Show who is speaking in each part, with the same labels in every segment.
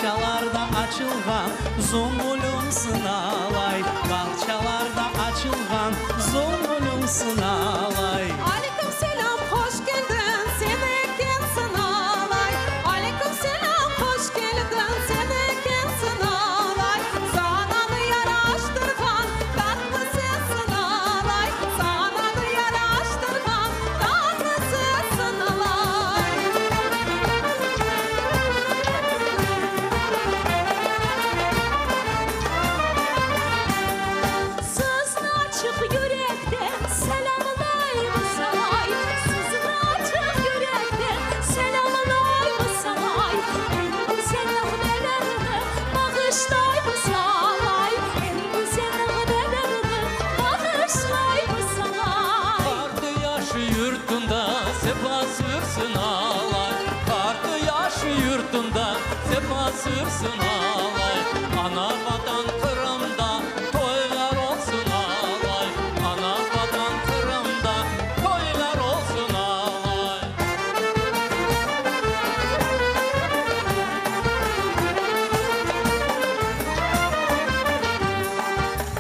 Speaker 1: Bahçalarda açılgan zongulun sınalay. Bahçalarda açılgan zongulun sınalay.
Speaker 2: Aleyküm selam, hoş geldin, seni eken sınalay. Aleyküm selam, hoş geldin, seni eken sınalay. Sananı yaraştırgan, tatlı sen sınalay. Sananı yaraştırgan, tatlı sen sınalay. Sızın açık yürekten selamlayım salay. Sızın açık yürekten selamlayım salay. En güzel nağmelerini bağışlayım salay. En güzel nağmelerini bağışlayım salay.
Speaker 1: Kartı yaşı yurtunda sefa sürsün alay. Kartı yaşı yurtunda sefa sürsün alay. Ana vatan Kırım'da toylar olsun alay. Ana vatan Kırım'da toylar olsun alay.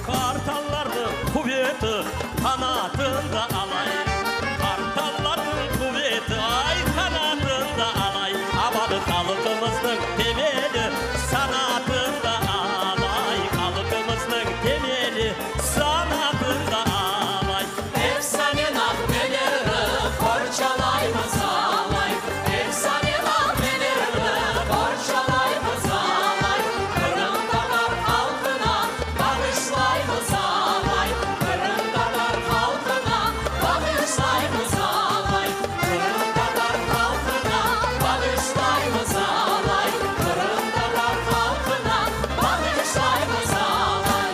Speaker 3: Kartalların kuvveti kanatında alay. Kartalların kuvveti ay kanatında alay. Havalı halkımızın temeli sanatında alay. Halkımızın temeli sanatında alay.
Speaker 1: Efsane nağmelerini korçalayımız alay. Efsane nağmelerini korçalayımız alay. Kırım Tatar halkına bağışlayımız alay. Kırım Tatar halkına bağışlayımız alay. Kırım Tatar halkına bağışlayımız alay. Kırım Tatar halkına bağışlayımız alay.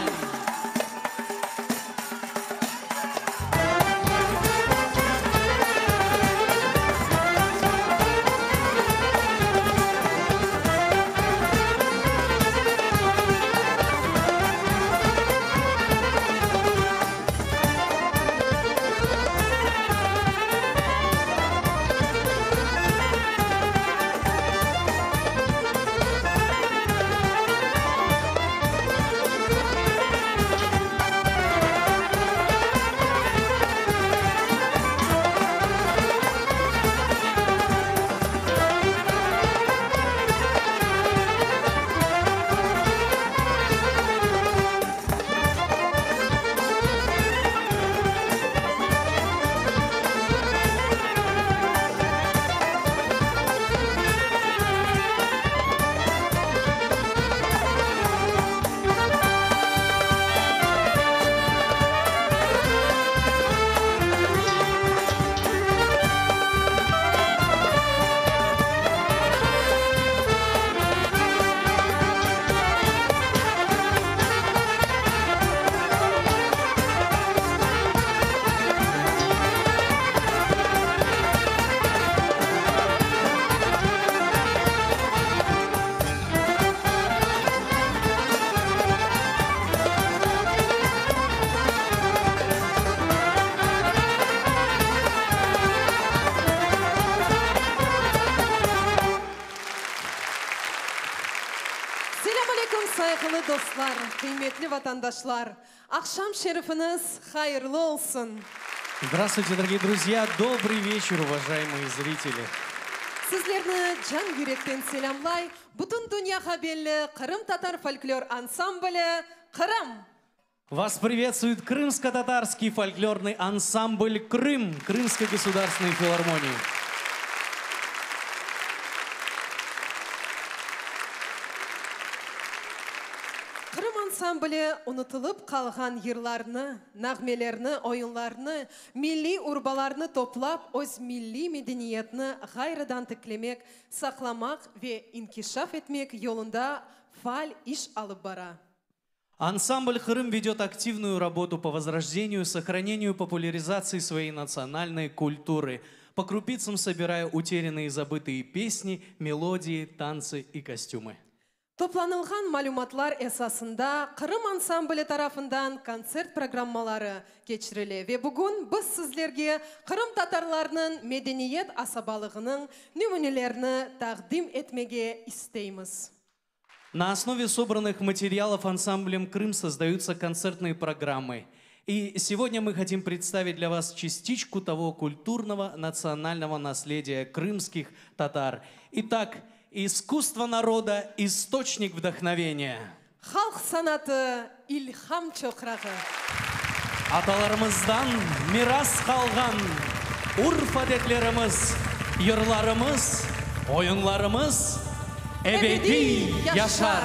Speaker 2: Selamünaleyküm saygılı dostlar, kıymetli vatandaşlar. Akşam şerifiniz hayırlı olsun.
Speaker 1: Здравствуйте, дорогие друзья! Добрый вечер, уважаемые зрители!
Speaker 2: Sizlerni can yürekten selamlay. Bütün dünyaya belli Kırım Tatar folklor ansambli Kırım.
Speaker 1: Вас приветствует крымско-татарский фольклорный ансамбль «Крым» Крымской государственной филармонии.
Speaker 2: Kırım ansambli unutulup kalgan yıllarını, nağmelerini, oyunlarını, milli urbalarını toplap, öz milli medeniyetini gayridan tiklemek, saklamak ve inkişaf etmek yolunda faal iş alıp bara.
Speaker 1: Ансамбль «Крым» ведет активную работу по возрождению, сохранению, популяризации своей национальной культуры, по крупицам собирая утерянные и забытые песни, мелодии, танцы и костюмы.
Speaker 2: Toplanılgan malumatlar esasında Kırım ansambli tarafından konser programmaları geçirildi ve bugün biz sizlerge Kırım Tatarlarının medeniyet asabalığının nümunelerini takdim etmege isteyimiz.
Speaker 1: На основе собранных материалов ансамблем «Крым» создаются концертные программы. И сегодня мы хотим представить для вас частичку того культурного национального наследия крымских татар. Итак, искусство народа – источник вдохновения.
Speaker 2: Халк санаты илхам чоқрағы.
Speaker 1: Аталарымыздан мирас қалған урф әдетлеріміз, йырларымыз, ойынларымыз ebedi yaşar.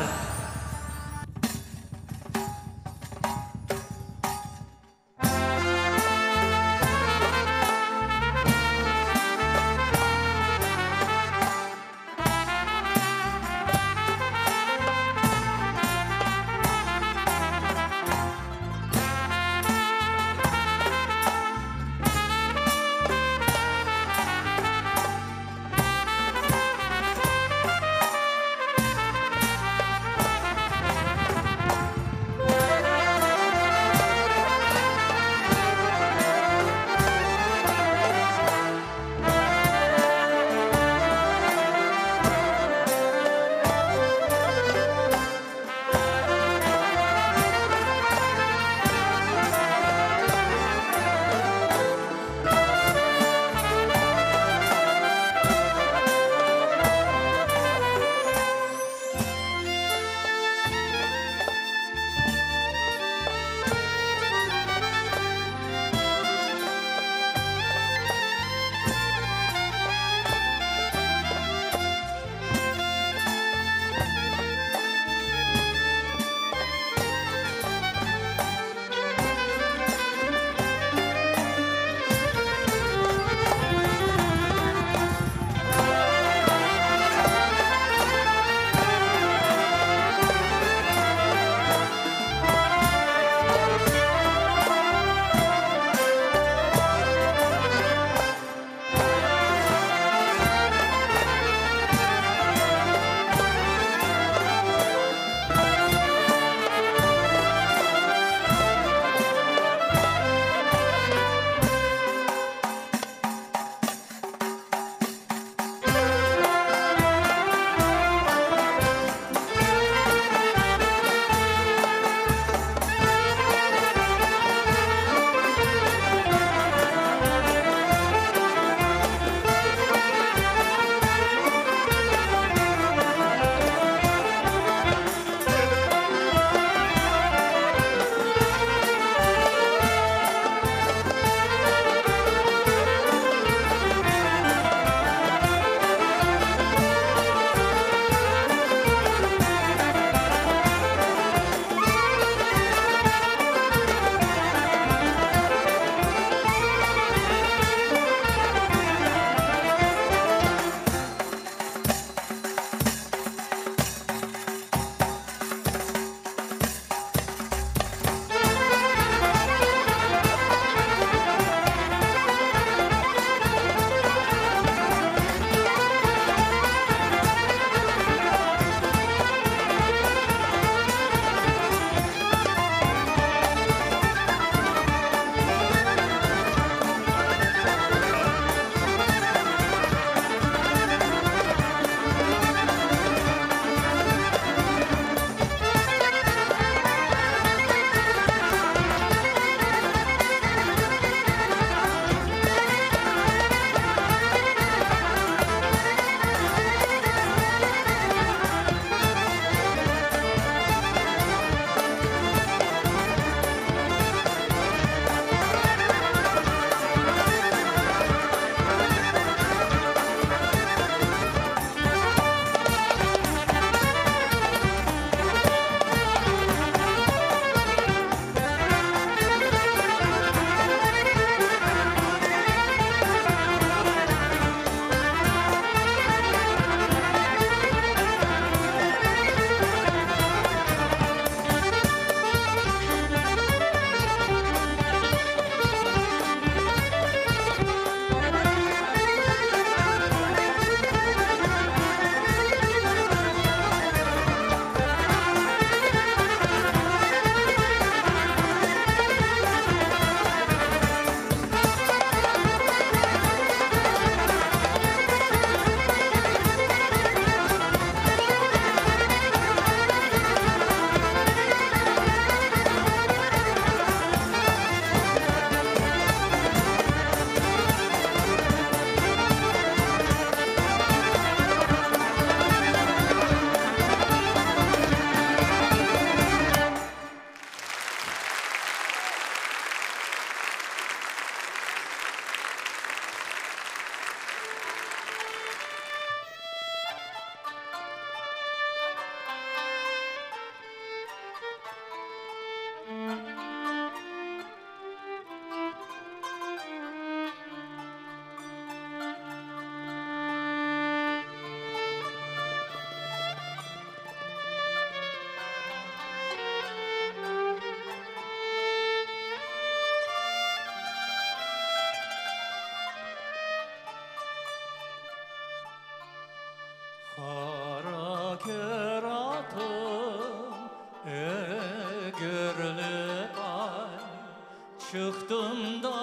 Speaker 3: çıktım da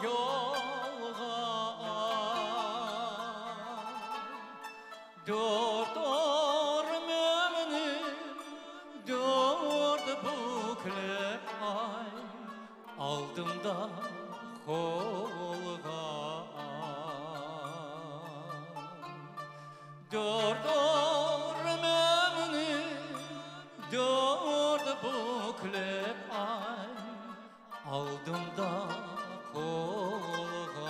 Speaker 3: yola, dört ormümünü dört bukle ay aldım da kolga, dört ormümünü dört bukle ay aldım da kolga.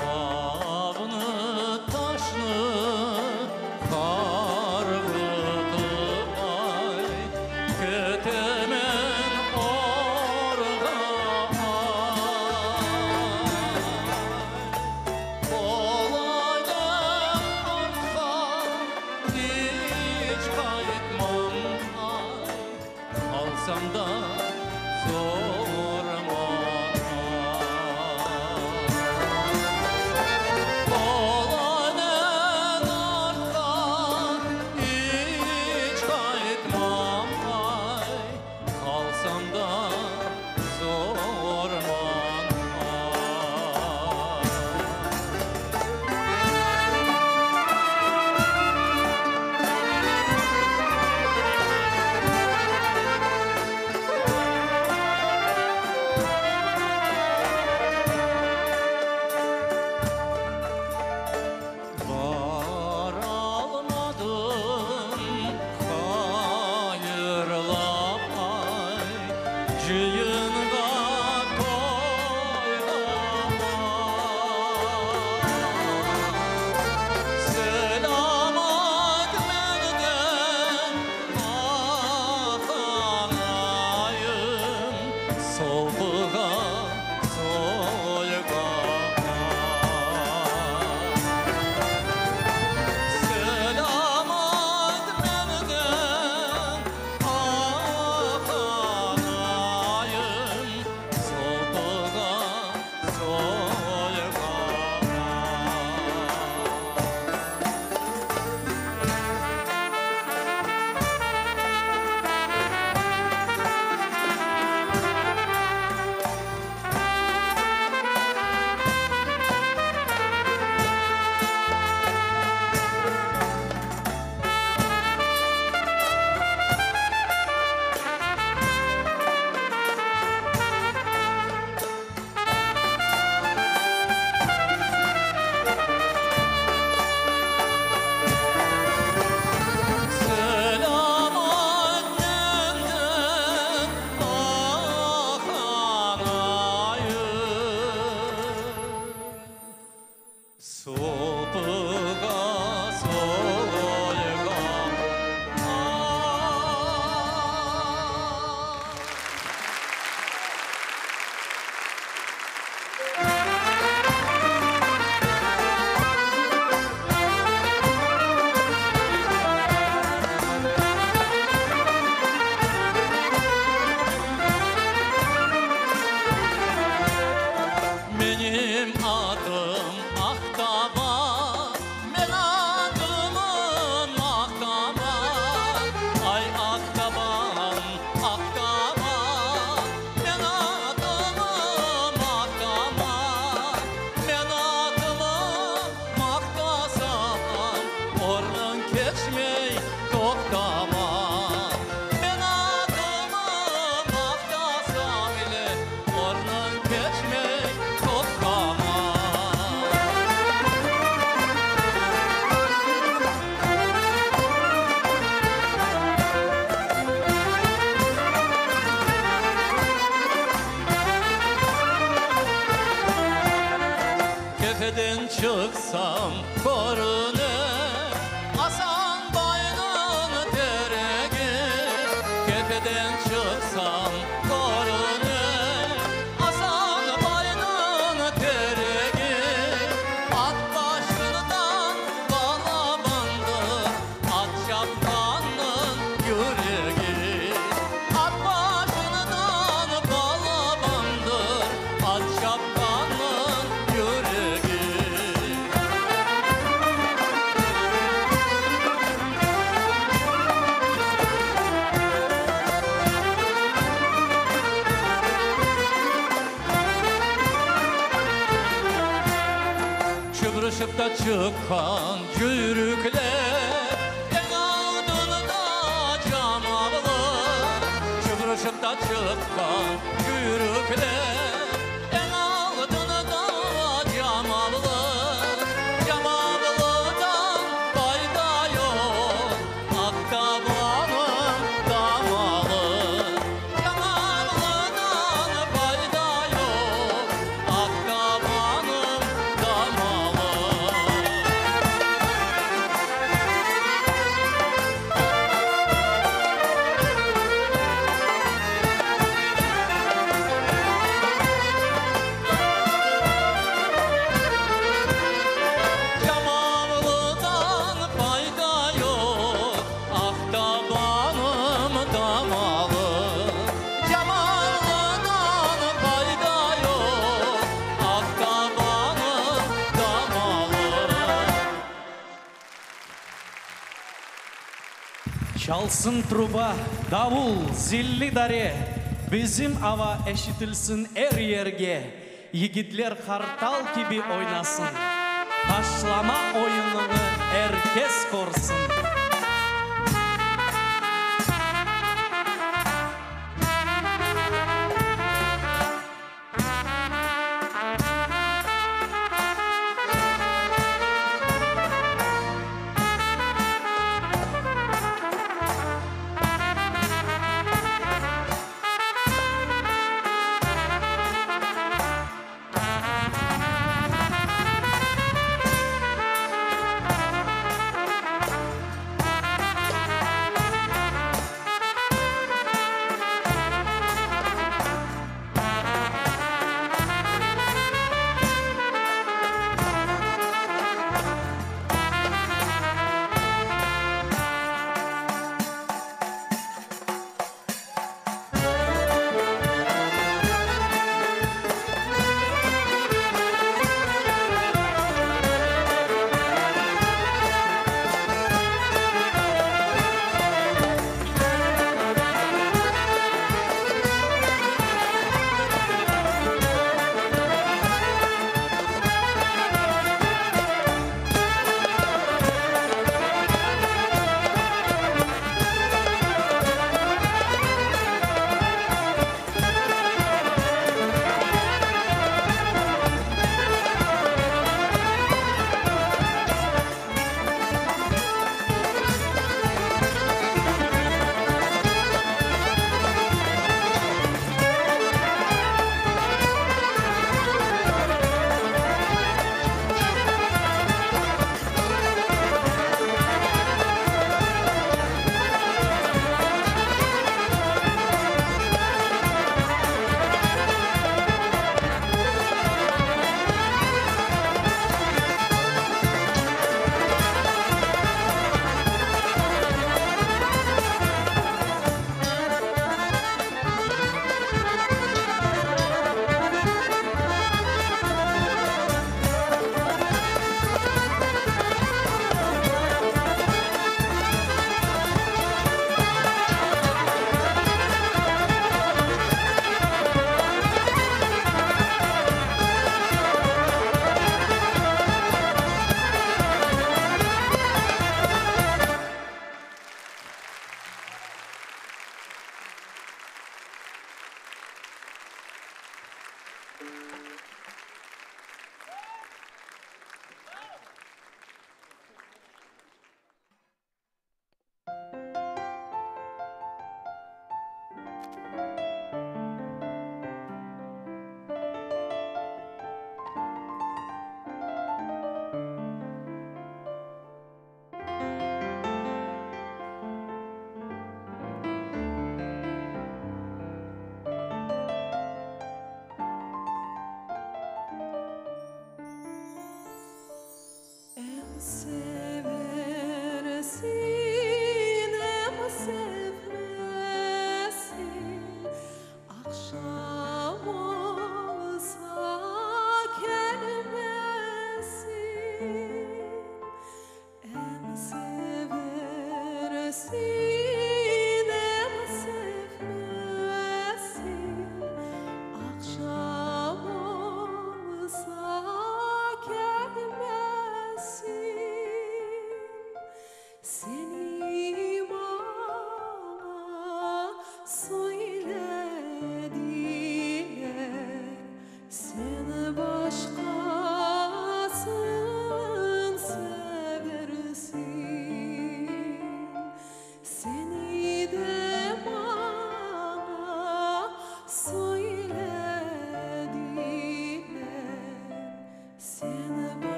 Speaker 3: Dağını taşını kargıdı ay, kötemen orga ay. Kolaydan arka hiç kayıtmam ay, kalsam da sorma ay. Kolaydan arka hiç kayıtmam ay, kalsam da sorma ay. Var almadım hayırla ay, cıyınga toyga ay. Selamat menden akanayım, soğuğa soyga ay. Selamat menden akanayım, soğuğa soyga Selamat menden akanayım, soğuğa soyga Benim adım Ahtaba, ben adımım Ahtaba. Ay Ahtabam, Ahtaba, ben adımım Ahtaba. Ben adımım Ahtasam, ordan geçmey toktama. Ben adımım Ahtasam ile ordan geçmey toktama. Kefeden çıksam korune, asan baynın teregi. Kefeden çıksam korune, asan baynın teregi. At başından balabandı, at şapkanın yüreği. Kıbrış'ta çıkan yürükler en aldığında camalı. Kıbrış'ta çıkan yürükler en aldığında camalı. Camalıdan fayda yok, Aktaban'ın damalı. Camalıdan fayda yok, Aktaban'ın damalı. Camalıdan fayda yok, Aktaban'ım damalı. Camalıdan fayda yok, Aktaban'ım damalı.
Speaker 1: Çalsın truba, davul, zilli dare, bizim ava eşitilsin er yerge. Yigitler kartal gibi oynasın, taşlama oyununu herkes korsun.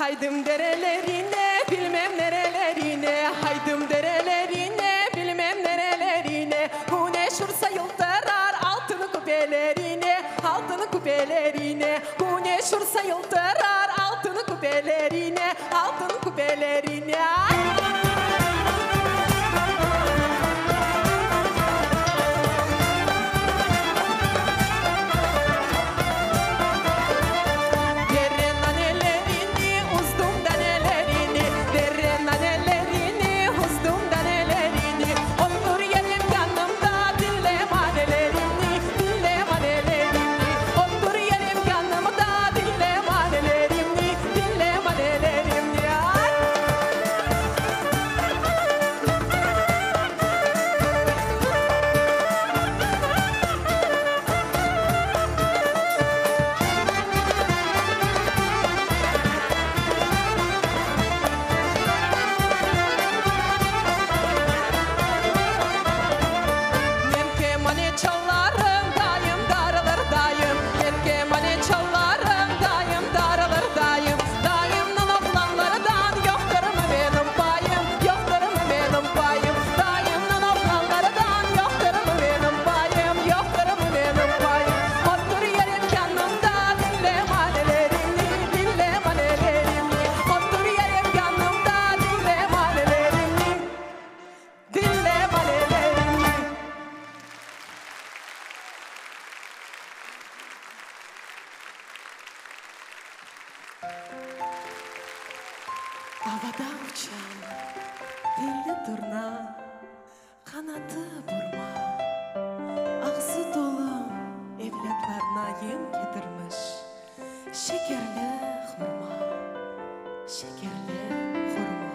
Speaker 2: haydım derelerine, bilmem nerelerine, haydım derelerine, bilmem nerelerine. Güneş vursa yıldırar altın kupelerine, altın kupelerine. Güneş vursa yıldırar altın kupelerine, altın kupelerine. Havada uçan dilli turna, kanadı burma, ağzı dolu evlatlarına yem getirmiş. Şekerli hurma, şekerli hurma.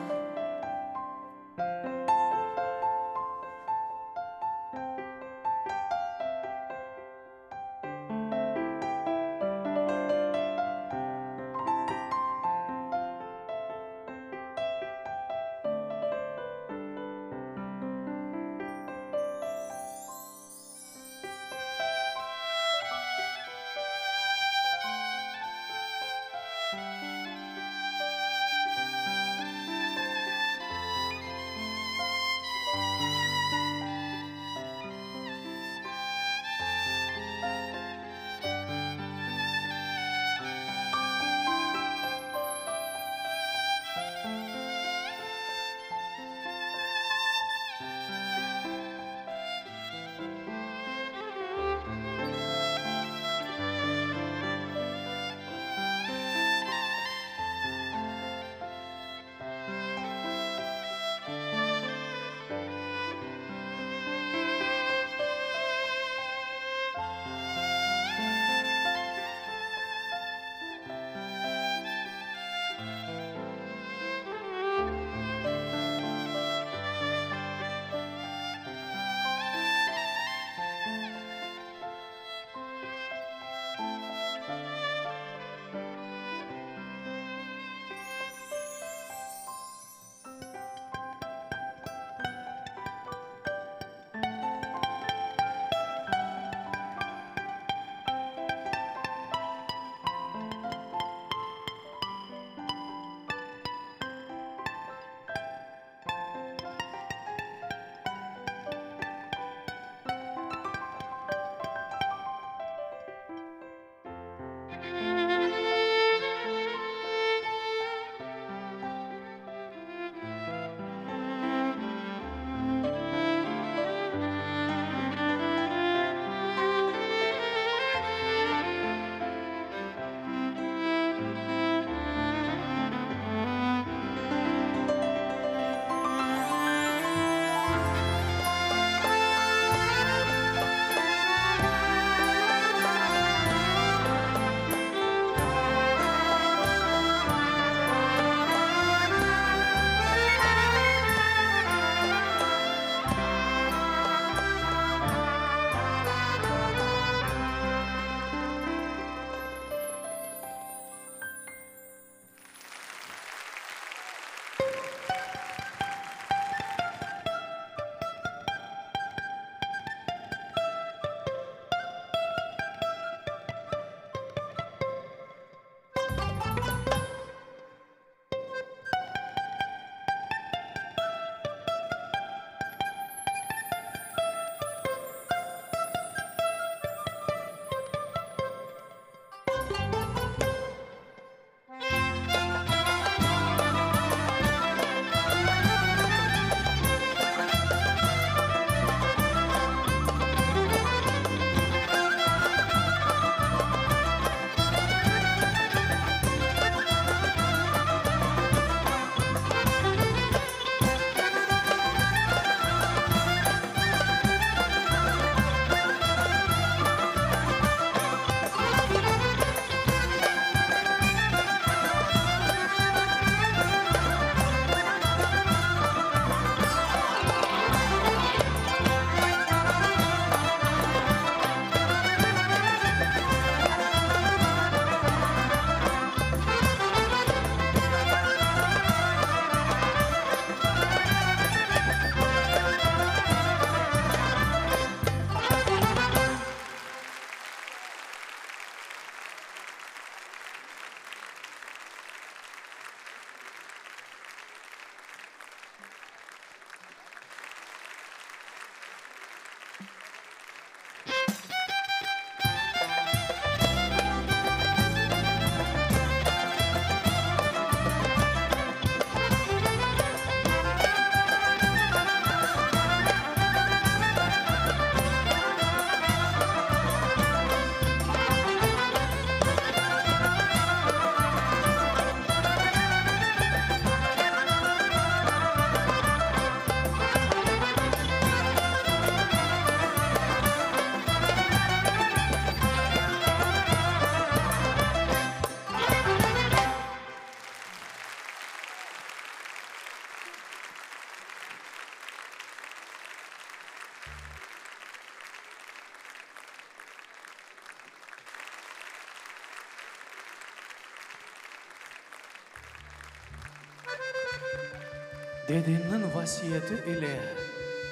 Speaker 1: Dedenin vasiyeti ile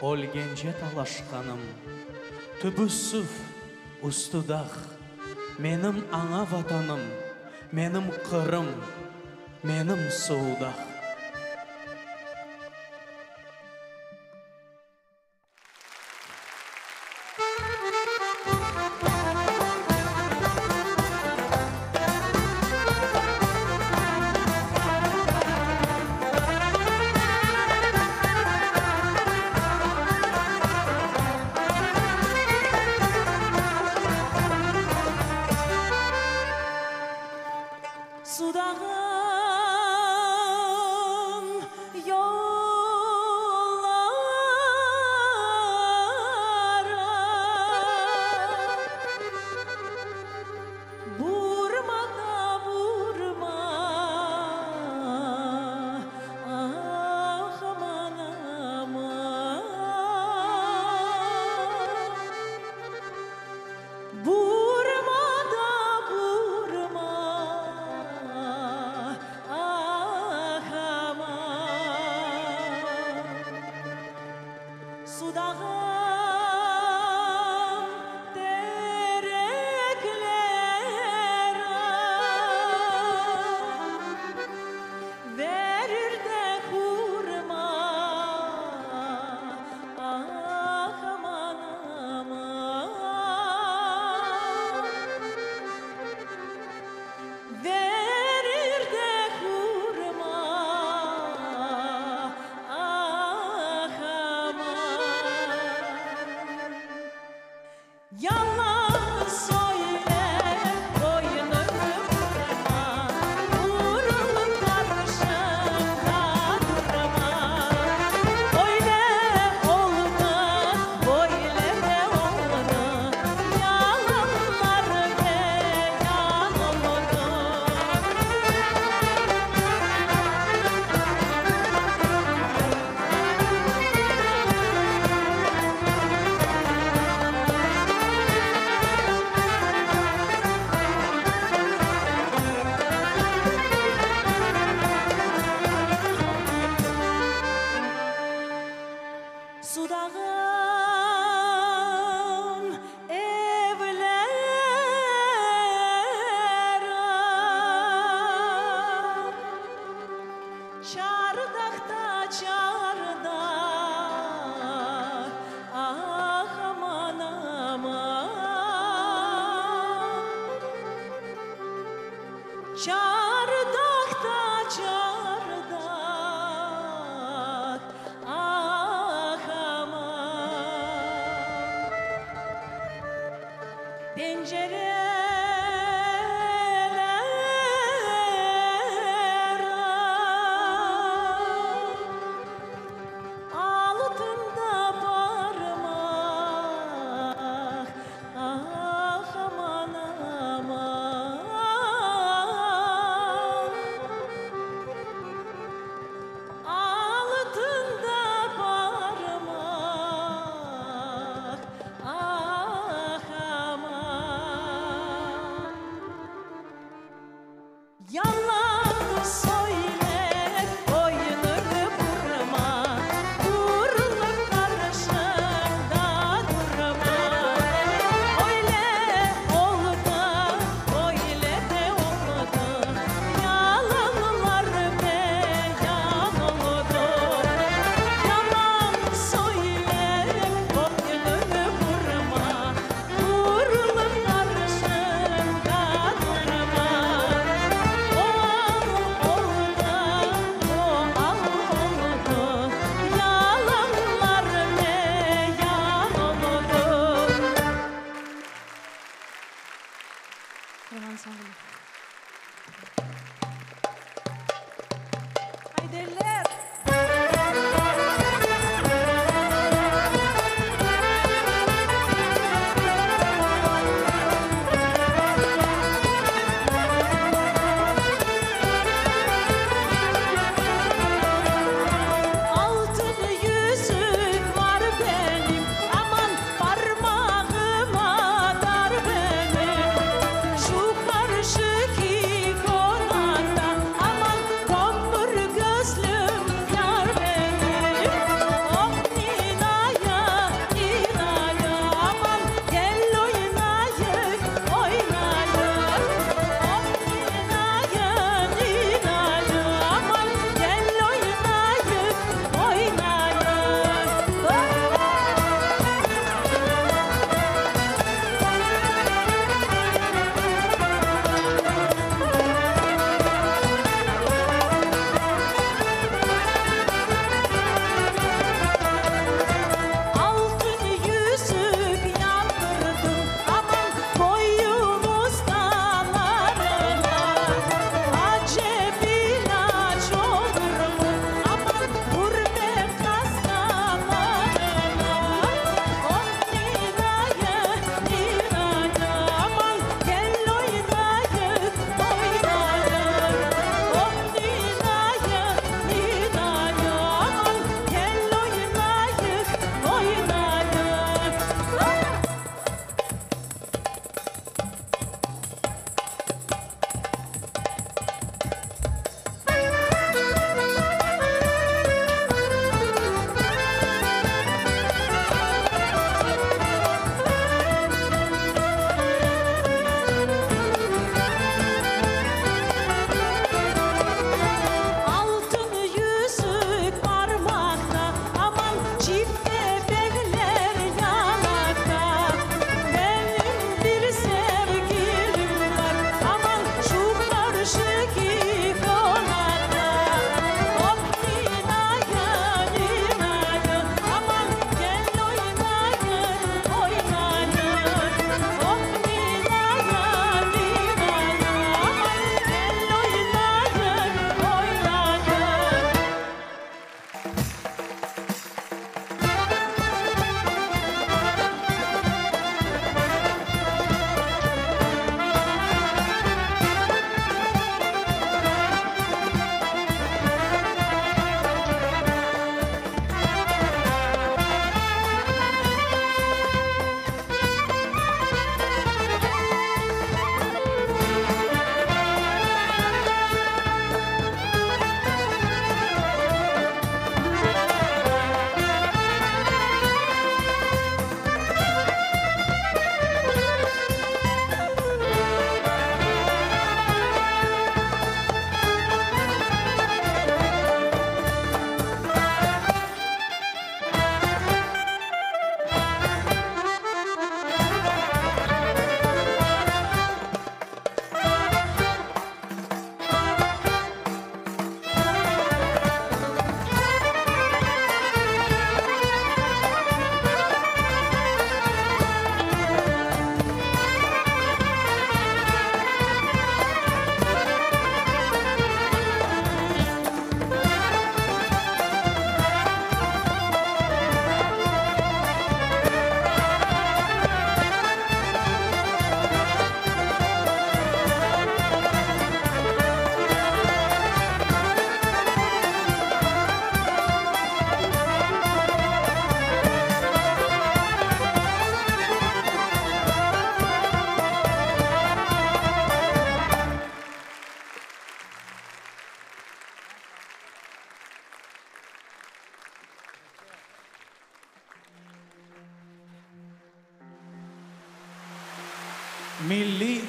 Speaker 1: olgence talaşkanım. Tübüssüf, ustudak, menim ana vatanım, menim Kırım, menim Suudak.
Speaker 4: Sudağım yollara vurma da vurma ah aman aman vurma da vurma ah aman Sudağım dereklere verir de hurma ah aman aman verir de hurma ah aman yalan söyle boynunu vurma vurulup karşında durma öyle oldu böyle de oldu yalanlar beyan oldu Sudağım evlere çardakta çardak ah aman aman çardakta çardak ah aman pencereler altında parmak ah aman aman altında parmak ah aman yalan söyle boynunu vurma vurulup karşında durma öyle oldu böyle de oldu yalanlar beyan oldu yalan söyle boynunu vurma vurulup karşında durma o oldu o oldu yalanlar beyan oldu. Haydirler. Altın yüzük var benim aman parmağıma dar benim şu karşıki konak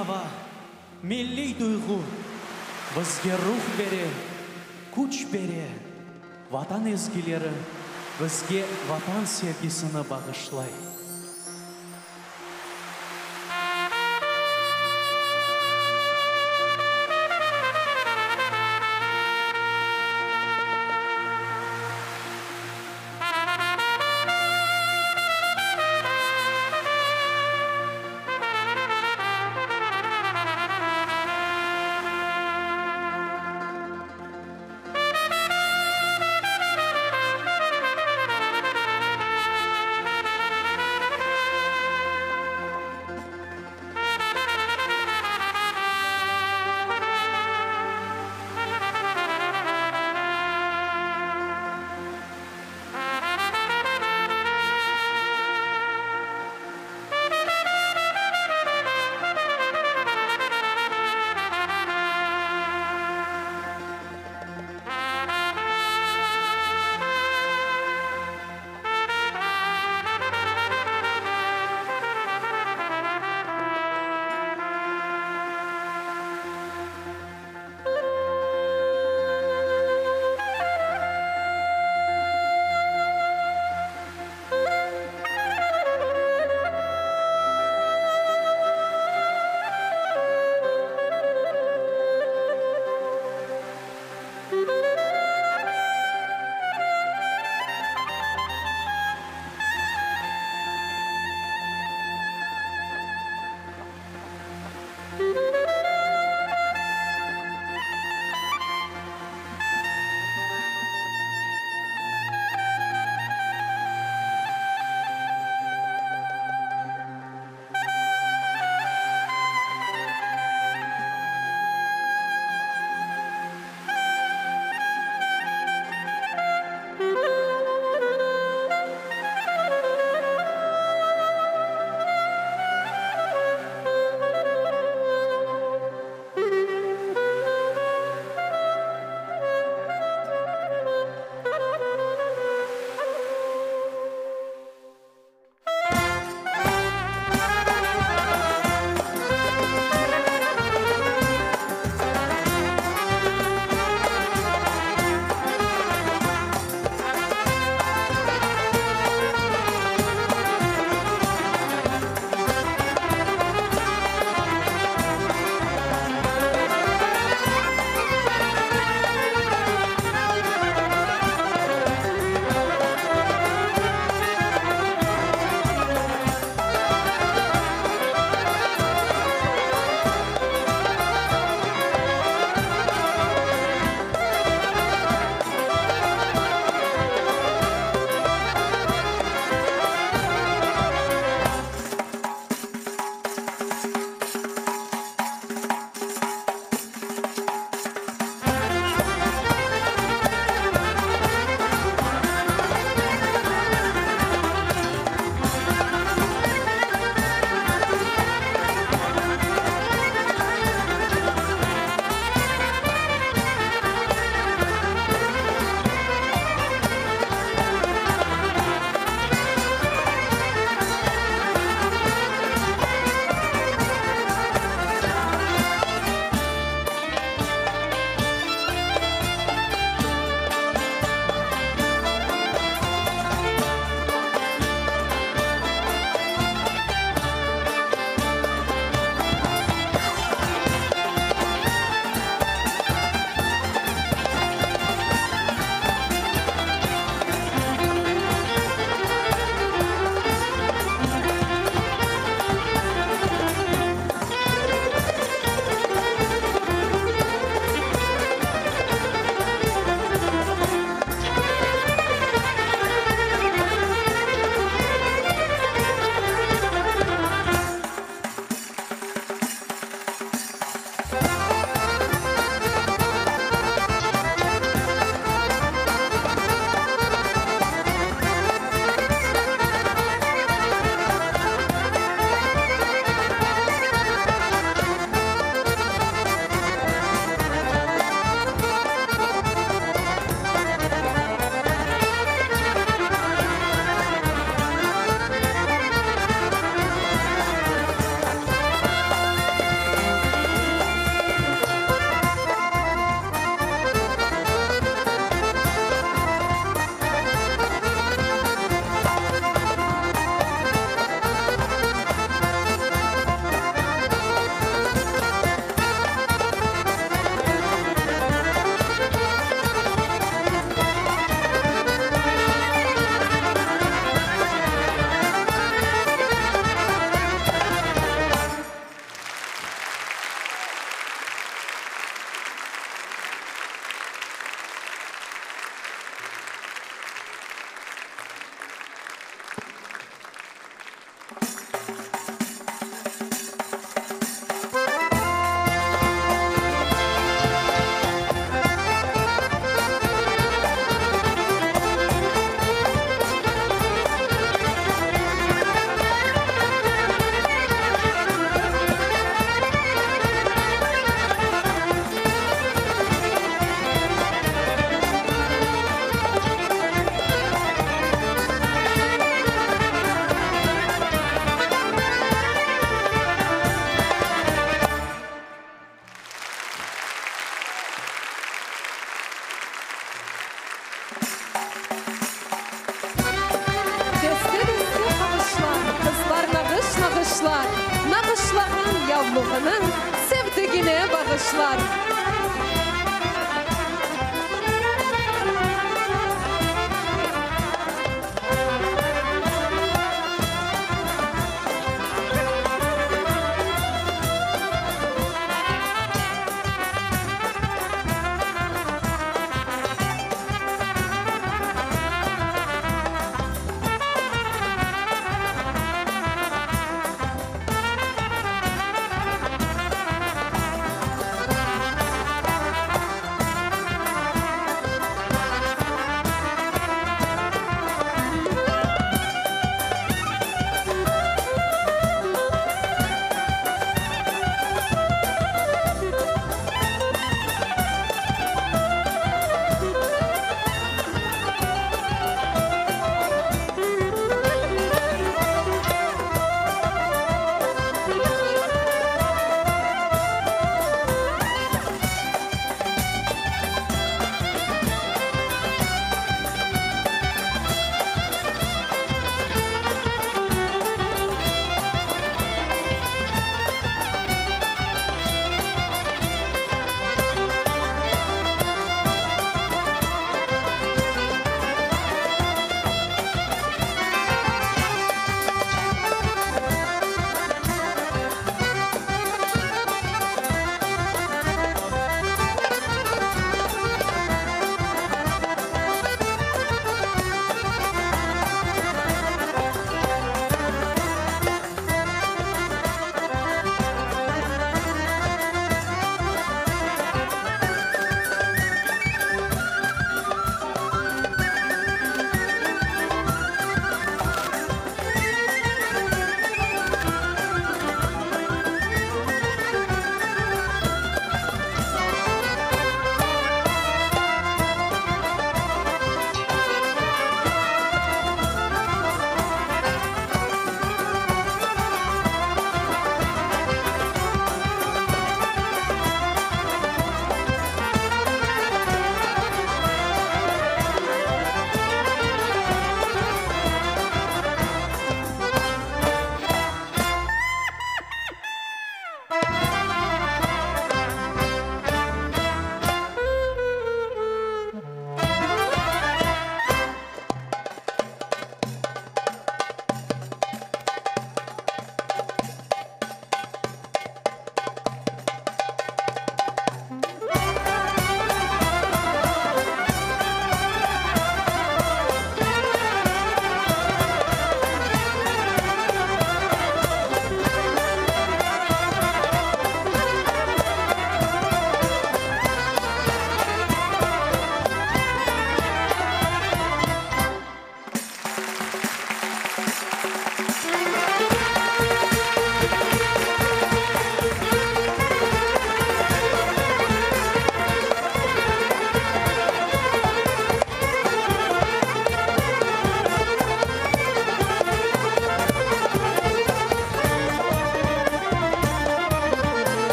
Speaker 1: hava, milli duygu, bizge ruh bere, kuch bere, vatan ezgileri, bizge vatan sevgisini bağışlay.
Speaker 2: alkışlar.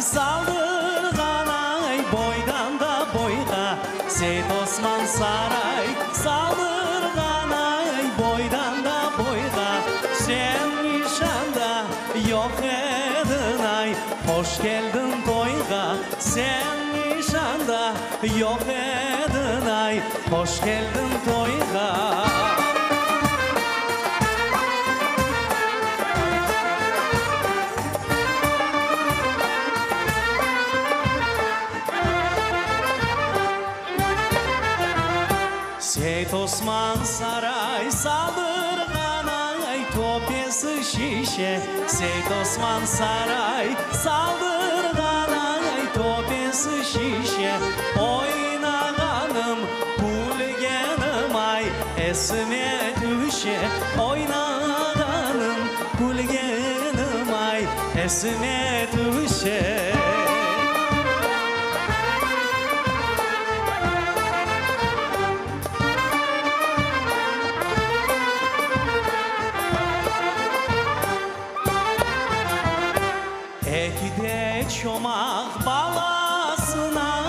Speaker 1: saldırgan ay boydan da boyga Seyit Osman Saray saldırgan ay boydan da boyga Sen nişanda yok edin ay hoş geldin toyga Sen nişanda yok edin ay hoş geldin toyga Seyit Osman Saray saldırgan ay topyası şişe Seyit Osman Saray saldırgan ay topyası şişe Oynaganım kulgenim ay esme düşe Oynaganım kulgenim ay esme düşe Ekide çomak balasına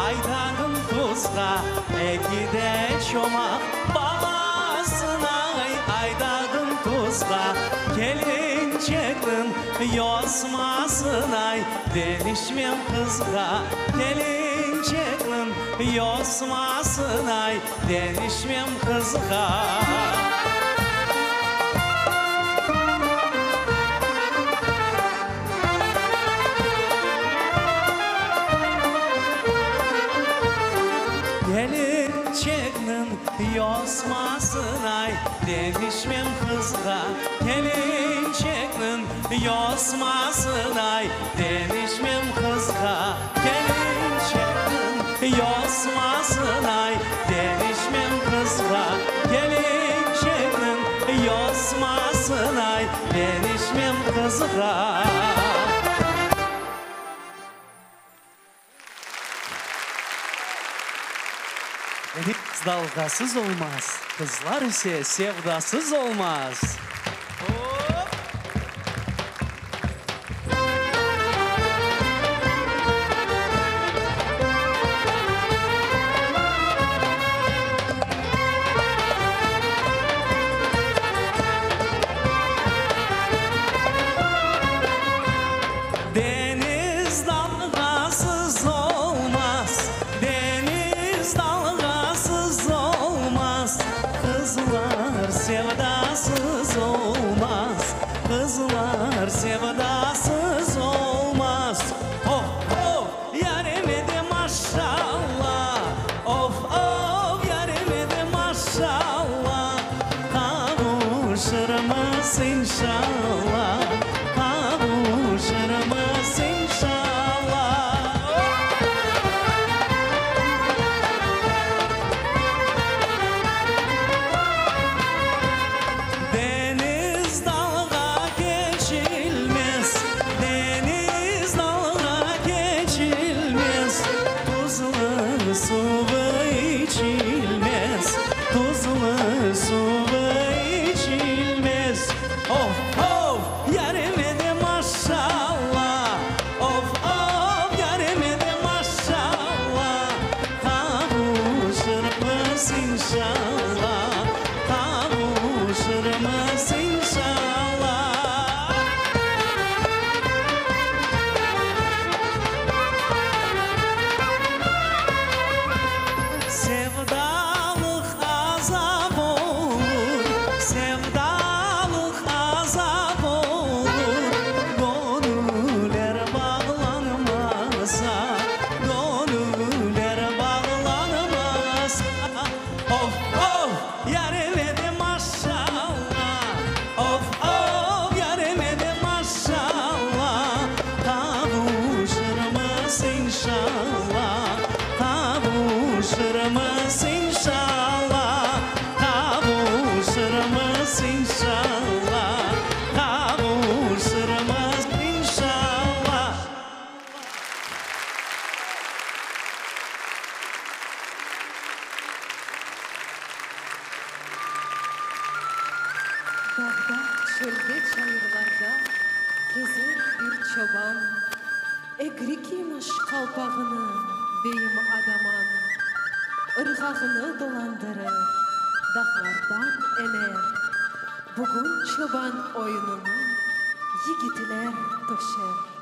Speaker 1: aydanım tuzga Ekide çomak balasına aydanım tuzga Gelincektin yosmasına denişmem kızga Gelincektin yosmasına denişmem kızga Gelincektin yosmasına denişmem kızga Gelincektin yosmasına denişmem kızga Gelincektin yosmasına denişmem kızga Gelincektin yosmasına denişmem kızga Elif dalgasız olmaz, kızlar ise sevdasız olmaz. Deniz dalgasız olmaz, deniz dalgasız olmaz. Kızlar sevdasız olmaz, kızlar sevdasız olmaz. Of of yarime de maşallah, of of yarime de maşallah. Kavuşurmaz inşallah, kavuşurmaz inşallah. Deniz dalga geçilmez, deniz dalga geçilmez. Tuzlu su içilmez, tuzlu su içilmez. Of of yarime de maşallah, of of yarime de maşallah. Kavuşurmaz inşallah, kavuşurmaz inşallah. Sevdalık azap olur, sevdalık azap olur. Gönüller bağlanmazsa, gönüller bağlanmazsa. Of of yarime de maşallah, of of yarime de maşallah. Kavuşurmaz inşallah, kavuşurmaz inşallah, kavuşurmaz inşallah, kavuşurmaz inşallah.
Speaker 2: Dağda, çölde, çayırlarda gezer bir çoban. Egri kiymiş kalpağını beyim adamın. Irgağını dolandırır, dağlardan ener. Bugün çoban oyununa yigitler döşer.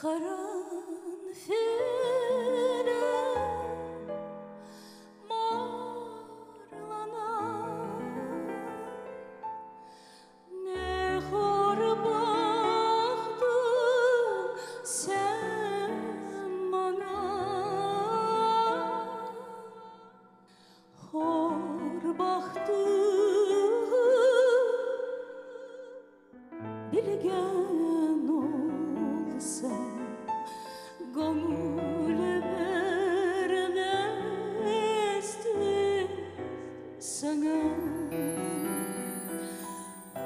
Speaker 4: Karanfil'e morlanan ne hor baktın sen bana, hor baktın bilgen olsam gönül vermezdim sana.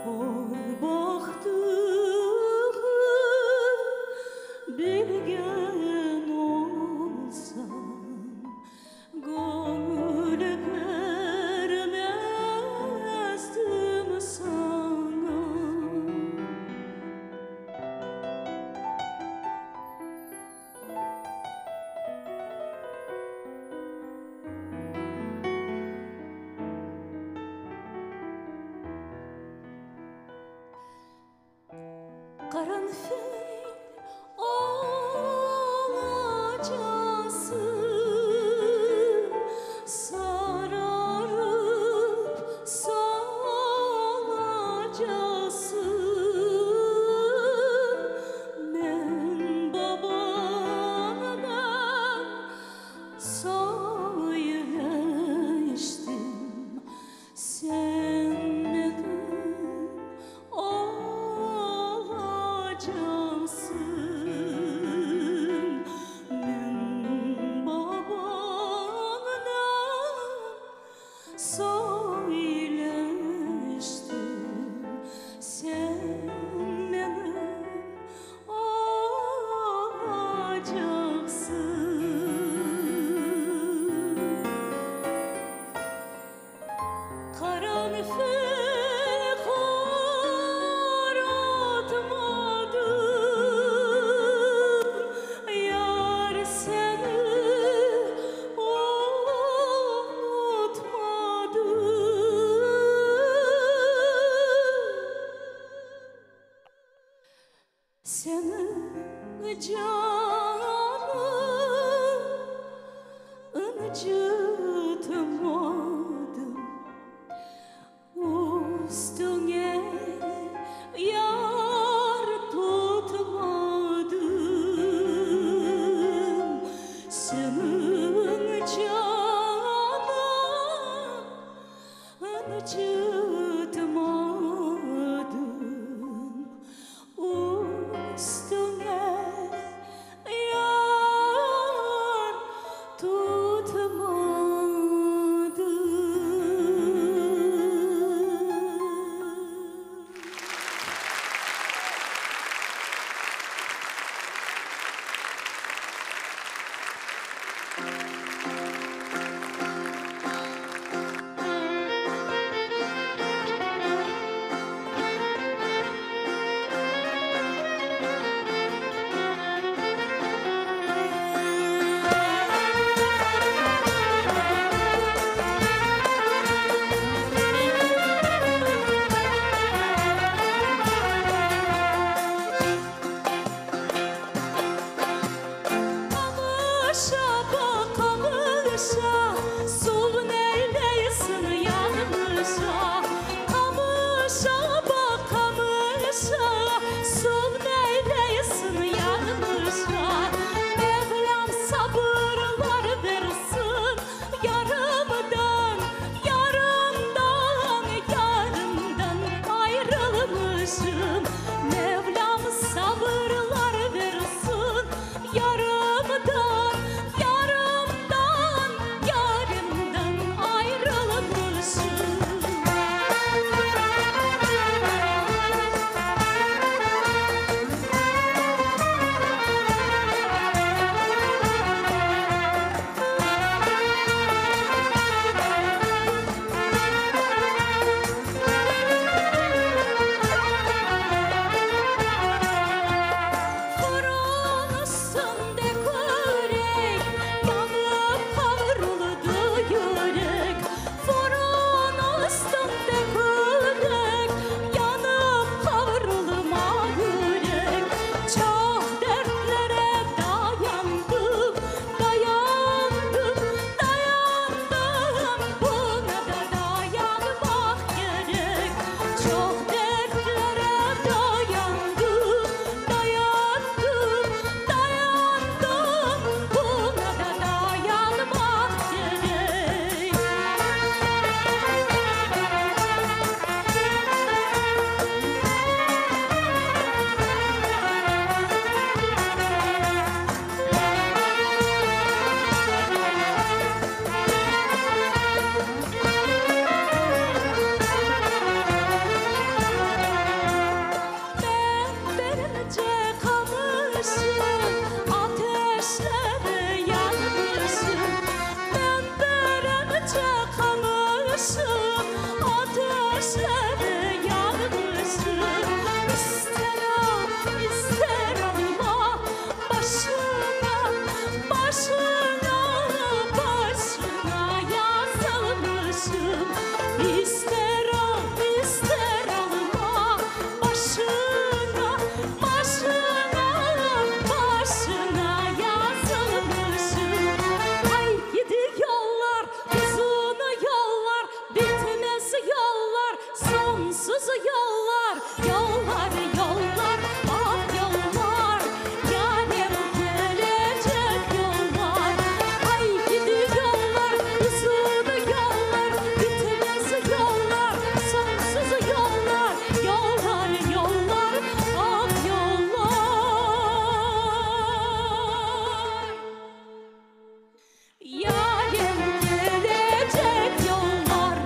Speaker 4: Hor baktın bilgen olsam gönül vermezdim sana. Karanfil olacası, sararıp solacası. Ben babamdan söylemiştim, sen benim olacaksın. Ben babamdan söylemiştim, sen benim olacaksın. Karanfil koratmadım, yar seni unutmadım. Senin canını incitmedim, üstüne yar tutmadım. Senin canını incitmedim, üstüne sonsuz yollar, yollar, yollar, ah yollar, yarem gelecek yollar. Ay gidi yollar, uzun yollar, bitmez yollar, sonsuz yollar, yollar, yollar, ah yollar. Yarem gelecek yollar.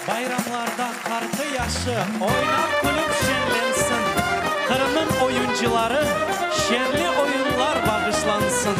Speaker 1: Bayramlarda kartı yaşı oynap kulüp şenlensin. Kırım'ın oyuncuları şerli oyunlar bağışlansın.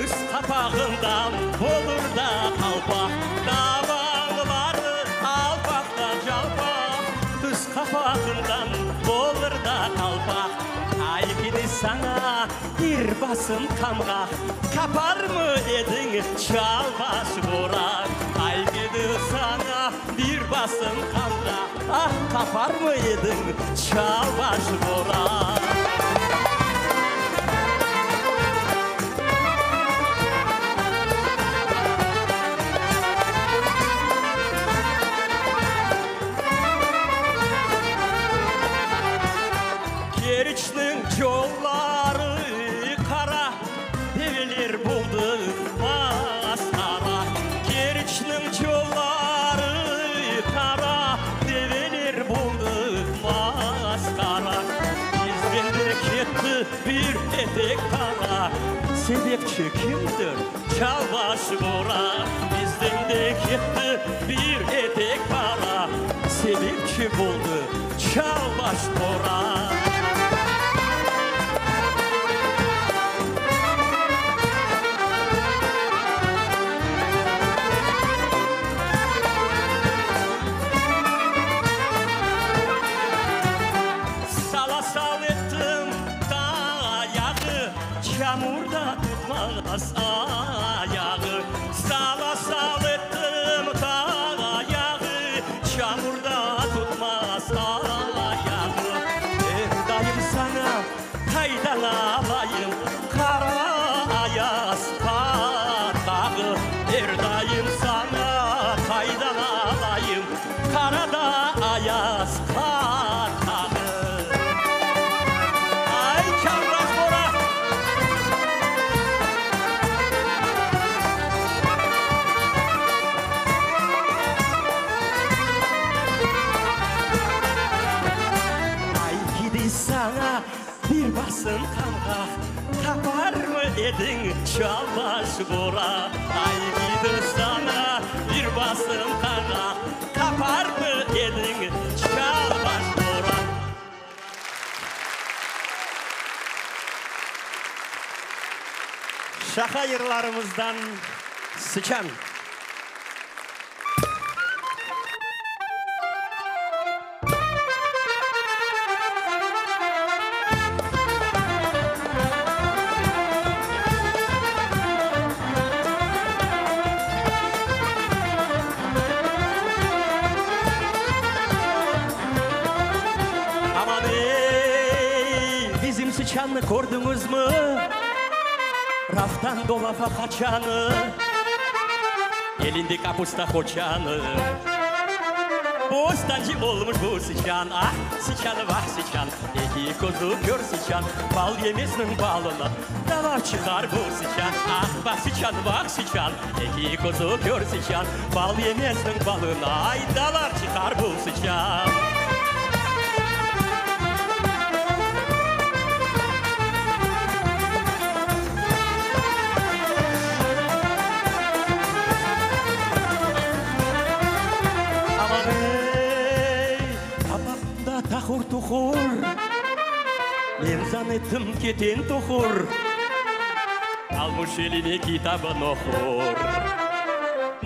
Speaker 3: Üst kapağından olur da kalpak, davanları alpakta calpak. Üst kapağından olur da kalpak. Ay gidi sana bir basın kamğa, kapar mı edin çalbaş borak. Ay gidi sana bir basın kamğa, ah kapar mı edin çalbaş borak. Kerç'nin yolları kara, develer buldu masara. Kerç'nin yolları kara, develer buldu maskara. Bizden de gitti bir etek para, sebepçi kimdir? Çalbaş Bora. Bizden de gitti bir etek para, sebepçi buldu Çalbaş Bora. Sala sal ettim dayağı, çamurda tutmaz ayağı. Sala sal ettim dayağı, çamurda tutmaz ayağı. Dayım sana kaydan alayım, kara ayaz patağı. Dayım sana kaydan alayım, karada ayaz patağı. Ay Çalbaş Bora. Ay gidi sana bir basın kanka, tapar mı edin Çalbaş Bora? Ay gidi sana bir basın kanka, tapar mı edin Çalbaş Bora? Şaka yırlarımızdan sıçan. Aman ey, bizim sıçanlı gördünüz mü? Raftan dolaba kaçanı, elinde kapusta koçanı. Bostancı olmuş bu sıçan, ah sıçanı vah sıçan. İki kuzu gör sıçan, bal yemezsin balına, dalar çıkar bu sıçan. Ah bak sıçan bak sıçan, iki kuzu gör sıçan, bal yemezsin balına, ay dalar çıkar bu sıçan. Aman ey, tabakta tahur tuhur, ben zannettim keten tuhur. Almış eline kitabın okur.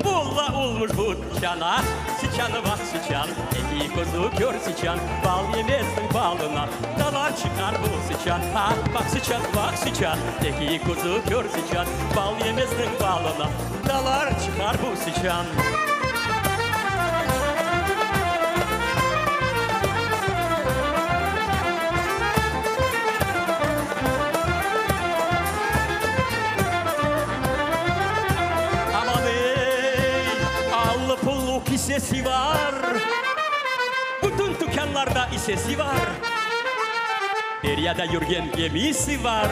Speaker 3: Mulla olmuş bu sıçana, sıçanı bak sıçan. İki kuzu gör sıçan, bal yemezsin balına, dalar çıkar bu sıçan. Ah bak sıçan bak sıçan, iki kuzu gör sıçan, bal yemezsin balına, dalar çıkar bu sıçan. Aman ey, allı pullu kisesi var, bütün dükkanlarda isesi var. Deryada yürüyen gemisi var.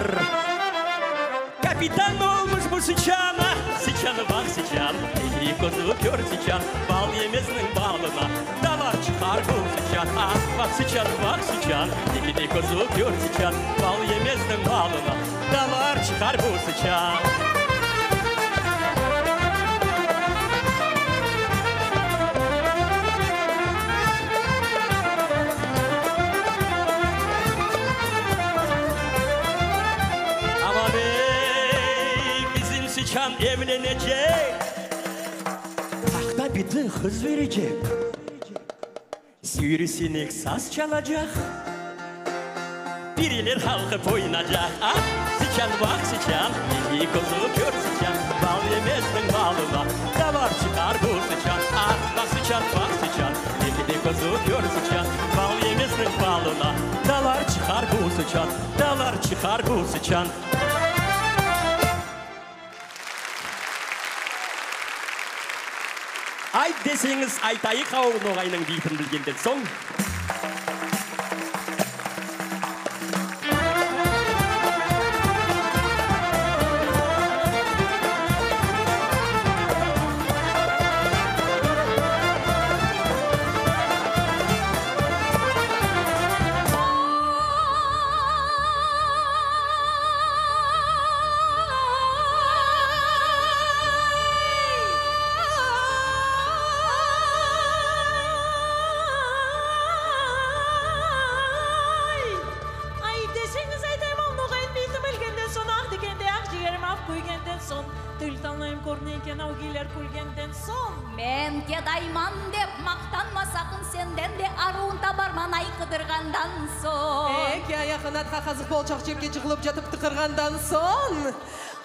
Speaker 3: Kapitan olmuş bu sıçana, sıçanı bak sıçan. İki kuzu gör sıçan, bal yemezsin balına, dalar çıkar bu sıçan. Ah bak sıçan bak sıçan, iki kuzu gör sıçan, bal yemezsin balına, dalar çıkar bu sıçan. Aman ey, bizim sıçan evlenecek, tahta bir kız verecek, sivrisinek saz çalacak, biriler halkıp oynayacak. Ah sıçan bak sıçan, iki kuzu gör sıçan, bal yemezsin balına, davar çıkar bu sıçan. Ah bak sıçan bak sıçan, iki kuzu gör sıçan, bal yemezsin balına, dalar çıkar bu sıçan, dalar çıkar bu sıçan. Ay deseniz aytayık ağın oğayının deyipin bilgenden son.
Speaker 5: son tül tanlayım korneyken avgiler kulgenden son.
Speaker 4: Men kedayman dep maqtanma sakın senden de aruun tabarman ay kıdırgandan son.
Speaker 2: Ki ayakınatқа қазық болчақ жерге жығылып жатып тықырғандан сон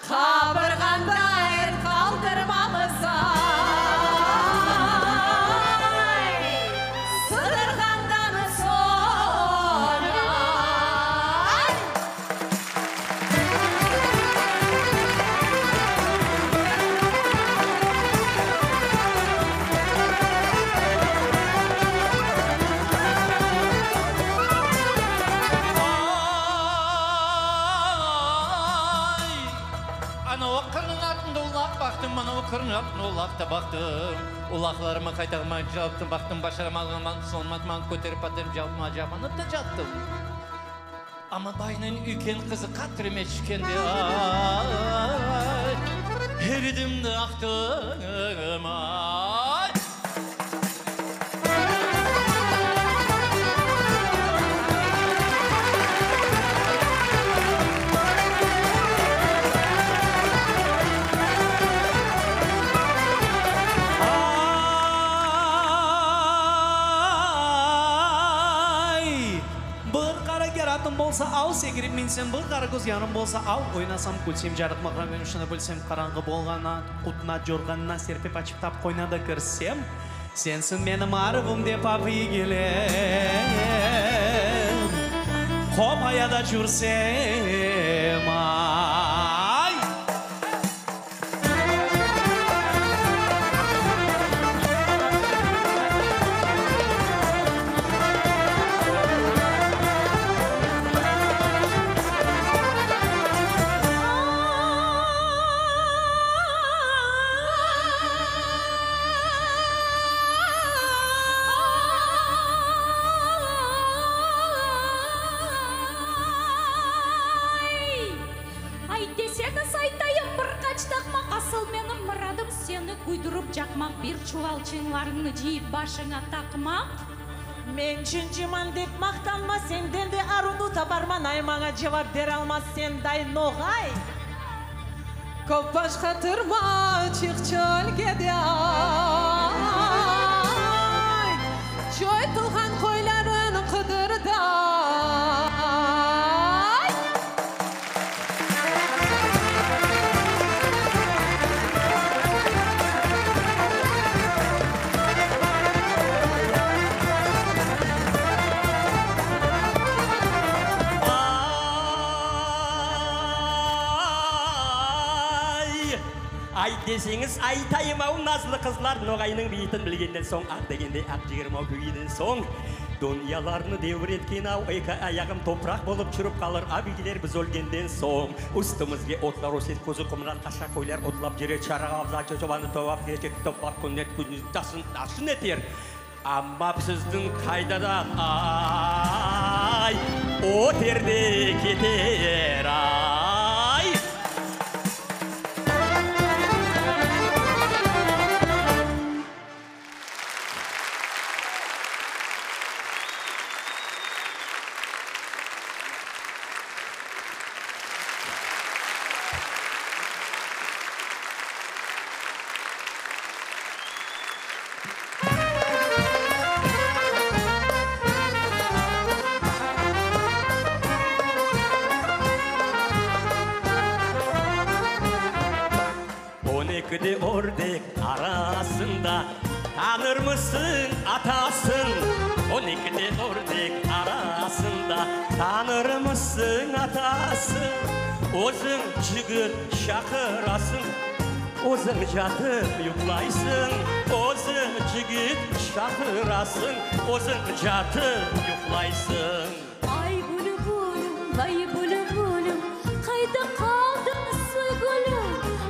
Speaker 2: қабырғанда әр қалдырмамыз-ай сыдырғандан сон
Speaker 6: Mana o kırın yaptın, ulakta baktım. Ulaklarımı kaytağıma cevaptım, baktım başarıma algıman, sonmatman köterip atırım, cevapıma cevaplanıp da cattım. Ama bayının üken kızı katrime çıkendi, ay. Eridim de aktım, ay.
Speaker 1: Болса ау секіріп менсем бұл қара көз яным болса ау ойнасам күлсем жарық мақрам өнішіні білсем қараңғы болғана құтына жорғанына серпеп ашып тап қойнада кірсем сенсің менің арығым деп апи келем қоп аяда жүрсем ай
Speaker 4: Жақмақ бір чуалчыңларыңны жиып башыңа тақмақ.
Speaker 5: Мен чынчыман деп мақтанма, сенден де аруну табарман, аймаңа жауап бере алмас сен дайноғай.
Speaker 2: Көп баш қатырма чық чөлгеде ай жойтылған қойларын қыдырды
Speaker 3: Ай десеңіз айтайым ау назлы қызлар ноғайының бейітін білгенден соң ақ дегенде ақ жігерім ау көгеден соң дүнияларны девір еткен ау екі аяғым топырақ болып жүріп қалыр абигілер біз өлгенден соң үстімізге отлар өсет көзі құмырат қаша қойлар отлап жүре чараға абза жобаны тоғап керекек топлап күннет күніз тасын етер амма сіздің қайдадан ай о терде кетер ай Ekide ördek arasında tanır mısın atasın? 12'de ördek arasında tanır mısın atasın? Ozun jigit şakırasın, ozun jatıp yuklaysın. Ozun jigit şakırasın, ozun jatıp yuklaysın.
Speaker 4: Ay bülbülüm, vay bülbülüm, kayda kaldın sevgilim.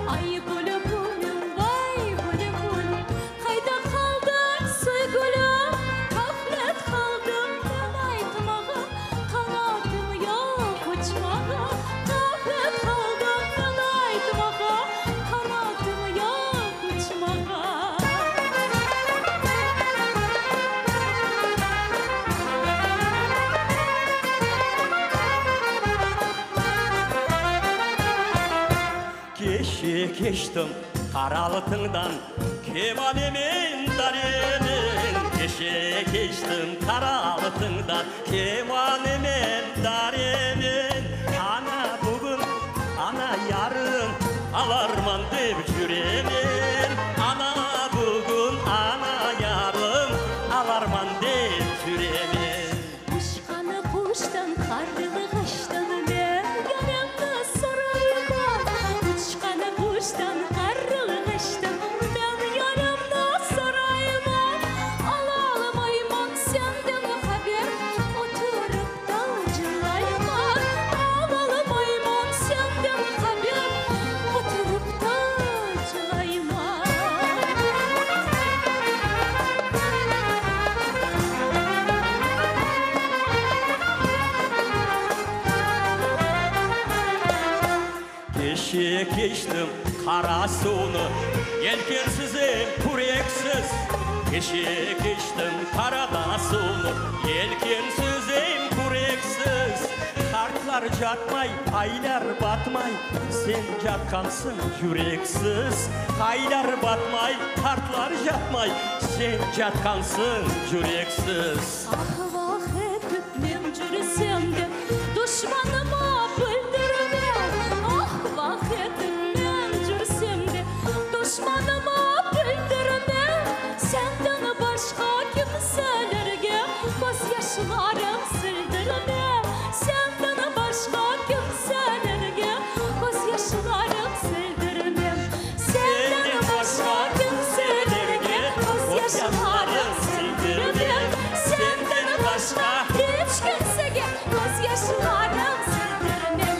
Speaker 4: Ay bülbülüm, vay bülbülüm, kayda kaldın sevgilim. Gaflet kaldım ben aytmağa, kanadım yok uçmağa. Gaflet kaldım ben aytmağa, kanadım yok uçmağa.
Speaker 3: кештім қаралытыңдан кеманемен даремен кеше кештім қаралытыңдан кеманемен даремен ана бүгін ана ярын аларман деп жүремен ана бүгін ана ярым аларман деп жүремен
Speaker 4: Ұшқаны құштан қарлығаштан мен ярамды сұрайма Ұшқаны құштан қарлығаштан мен ярамды сұрайма Ала алмаймын сенден хабер отырып та жылайма Ала алмаймын сенден хабер отырып та жылайма
Speaker 3: Кеше кештім қара суны елкенсіз күрексіз Кеше кештім қарада суны елкенсіз күрексіз Қартлар жатмай, айлар батмай Сен жатқансың жүрексіз Айлар батмай, қартлар жатмай Сен жатқансың жүрексіз
Speaker 4: Ах, вақытып мен жүрсем де дұшманыма білдірме Ах, вақытып мен жүрсем де дұшманыма білдірме Сенден башқа kimselerге көз yaşlarım sildirme Senden başka kimselerge göz yaşlarım sildirme Senden başka kimselerge göz yaşlarım sildirme Senden başka hiç kimseye göz yaşlarım sildirme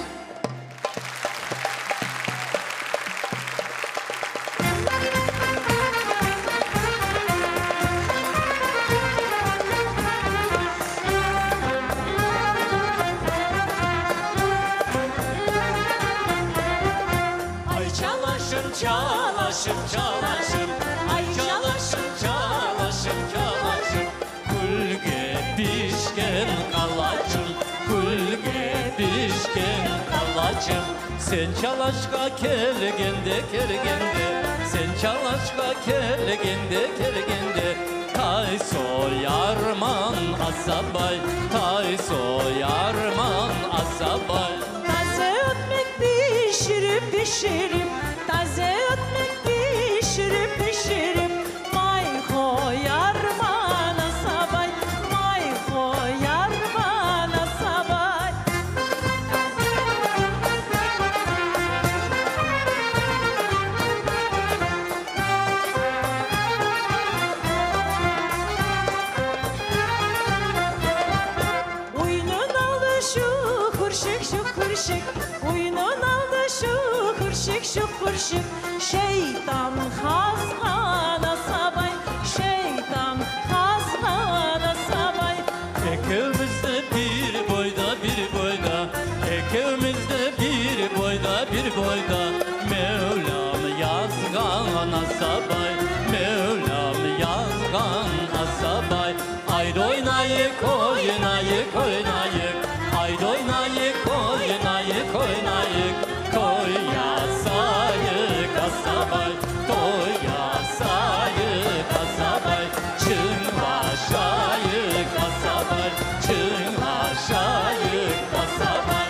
Speaker 6: Ay çalашым, çalашым, çalашым Ay çalашым, çalашım, çalашım Gülge pişken kalacım Gülge pişken kalacım Sen çalışka kelgende kelgende Sen çalışka kelgende kelgende Tay soyarman azabay Tay soyarman azabay
Speaker 5: Taze ekmek pişirip Taze ekmek pişirip May koyar bana sabay May koyar bana sabay Oyunun aldı şu hırşık Oyunun aldı şu hırşık Şeytan hazgana sabay Şeytan hazgana sabay
Speaker 6: İkimiz de bir boyda bir boyda İkimiz de bir boyda bir boyda Mevlam yazgan asabay Mevlam yazgan asabay Ayrı oynayık oynayık oynayık Ayrı oynayık oynayık oynayık Toy yasayık asabay Toy yasayık asabay Çınlaşayık asabay Çınlaşayık asabay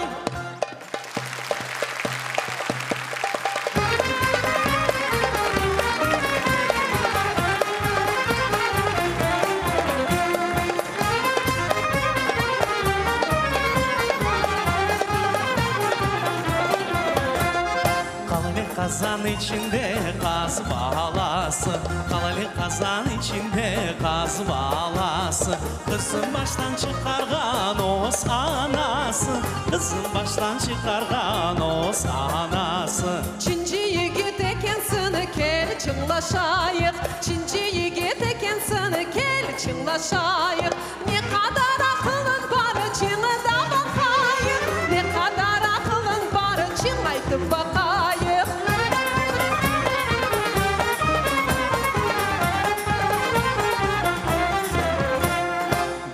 Speaker 1: Kalalı kazan içinde kaz balası Kalalı kazan içinde kaz balası Kızın baştan çıkargan os anası Kızın baştan çıkargan os anası
Speaker 2: Çinci yigit ekensin kel çınlaşayık Çinci yigit ekensin kel çınlaşayık Ne kadar akılın var çınıda bakayık Ne kadar akılın var çınlaytıp bakayık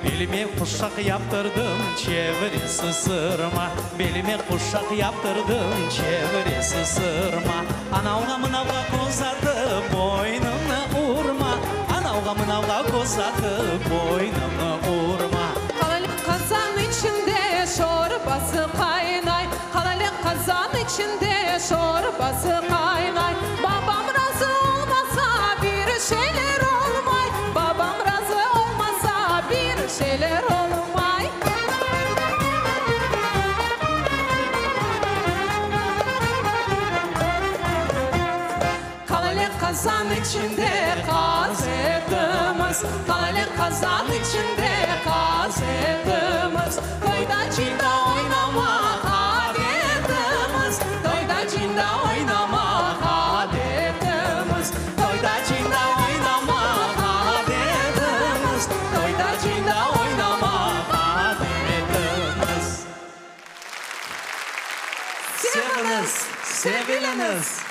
Speaker 1: Belime kuşak yaptırdım çevresi sırma. Belime kuşak yaptırdım çevresi sırma. Anavga mınavga kozardı boynumna urma. Anavga mınavga kozardı boynumna urma.
Speaker 2: Halalık kazan içinde şorbası kaynay. Halalık kazan içinde şorbası kaynay. Babam razı olmasa bir şeyler olmay. Babam razı olmasa bir şeyler olmay. Halalık kazan içinde kazedimiz. Halalık kazan içinde kazedimiz. Toyda cinda oynamak adetimiz. Toyda cinda oynamak adetimiz. Toyda cinda oynamak adetimiz. Toyda cinda oynamak adetimiz.
Speaker 1: Seviniz, seviliniz.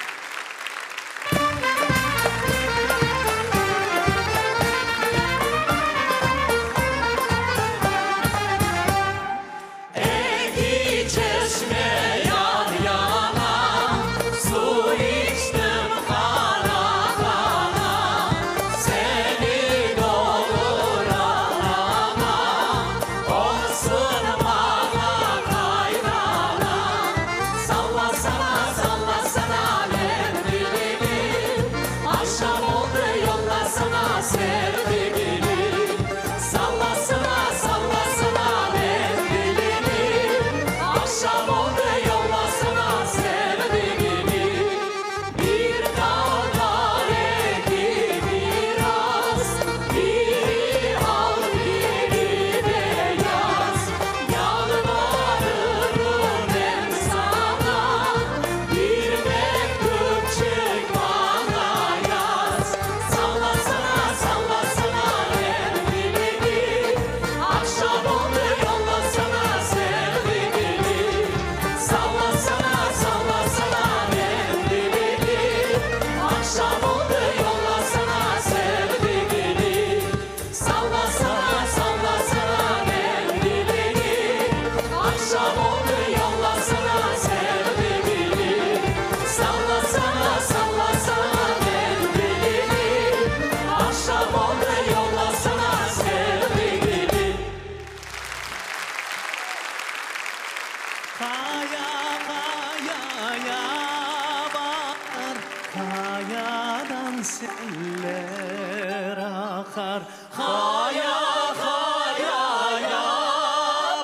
Speaker 1: Kayadan seller akar. Kaya kayaya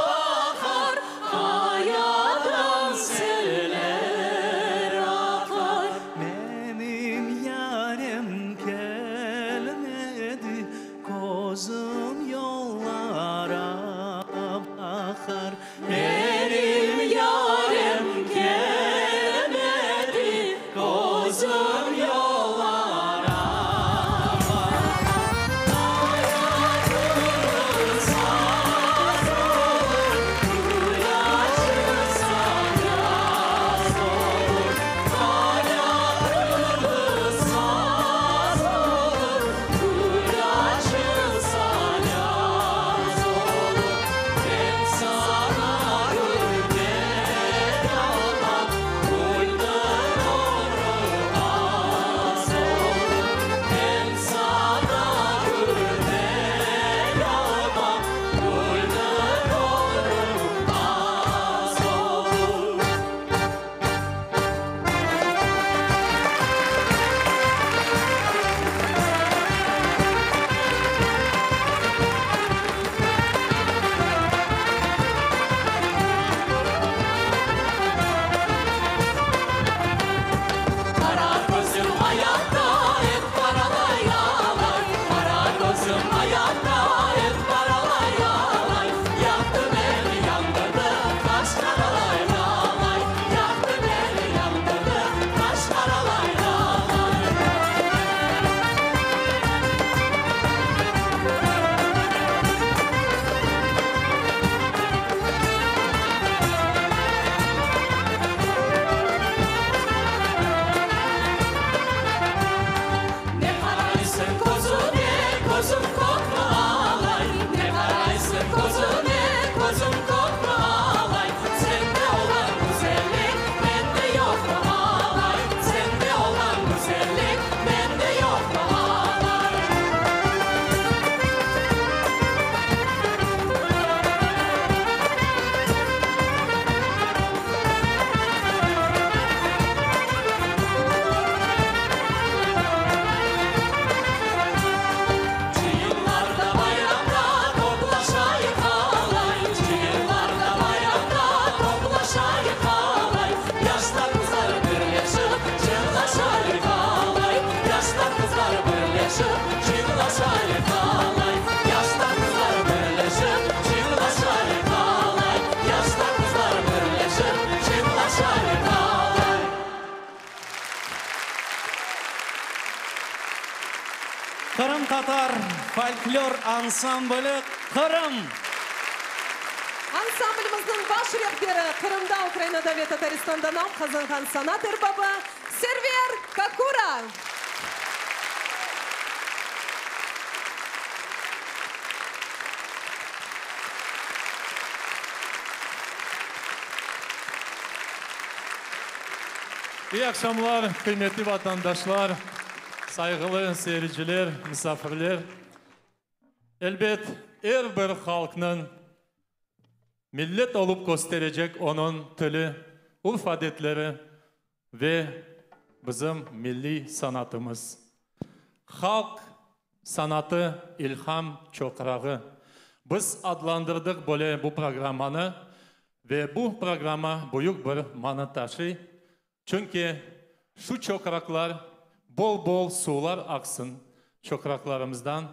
Speaker 1: bakar. Kayadan seller akar. Benim yarim gelmedi. Gözüm yollara bakar. Benim yarim gelmedi. Gözüm yollara bakar. Татар фольклор ансамблі Қырым.
Speaker 2: Ансамбліміздің баш рехбері Қырымда, Украинада ве Татарстанда нам қазанған санат эрбабы Сервер Какура.
Speaker 7: İyi akşamlar, kıymetli vatandaşlar, saygılı seyirciler, misafirler. Elbet her bir halkının millet olup gösterecek onun tili, urf adetleri ve bizim milli sanatımız. Halk sanatı ilham çokrağı. Biz adlandırdık böyle bu programını ve bu programa büyük bir mana taşı. Çünkü şu çokraklar bol bol sular aksın çokraklarımızdan.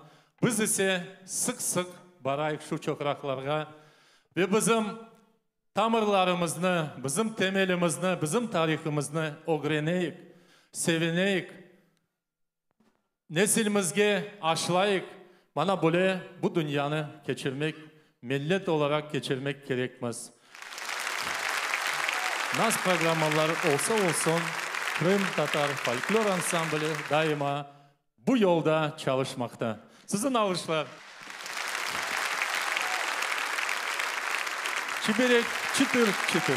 Speaker 7: Biz ise sık sık barayık şu çokraklarga ve bizim tamirlarımızı, bizim temelimizni, bizim tarihimizni öğreneyik, sevineyik, nesilimizge aşılayık. Bana böyle bu dünyanı geçirmek, millet olarak geçirmek gerekmez. Nas programmalar olsa olsun, Kırım Tatar Folklor Ansambli daima bu yolda çalışmakta. Sizin alışlar. Çiberek çıtır çıtır.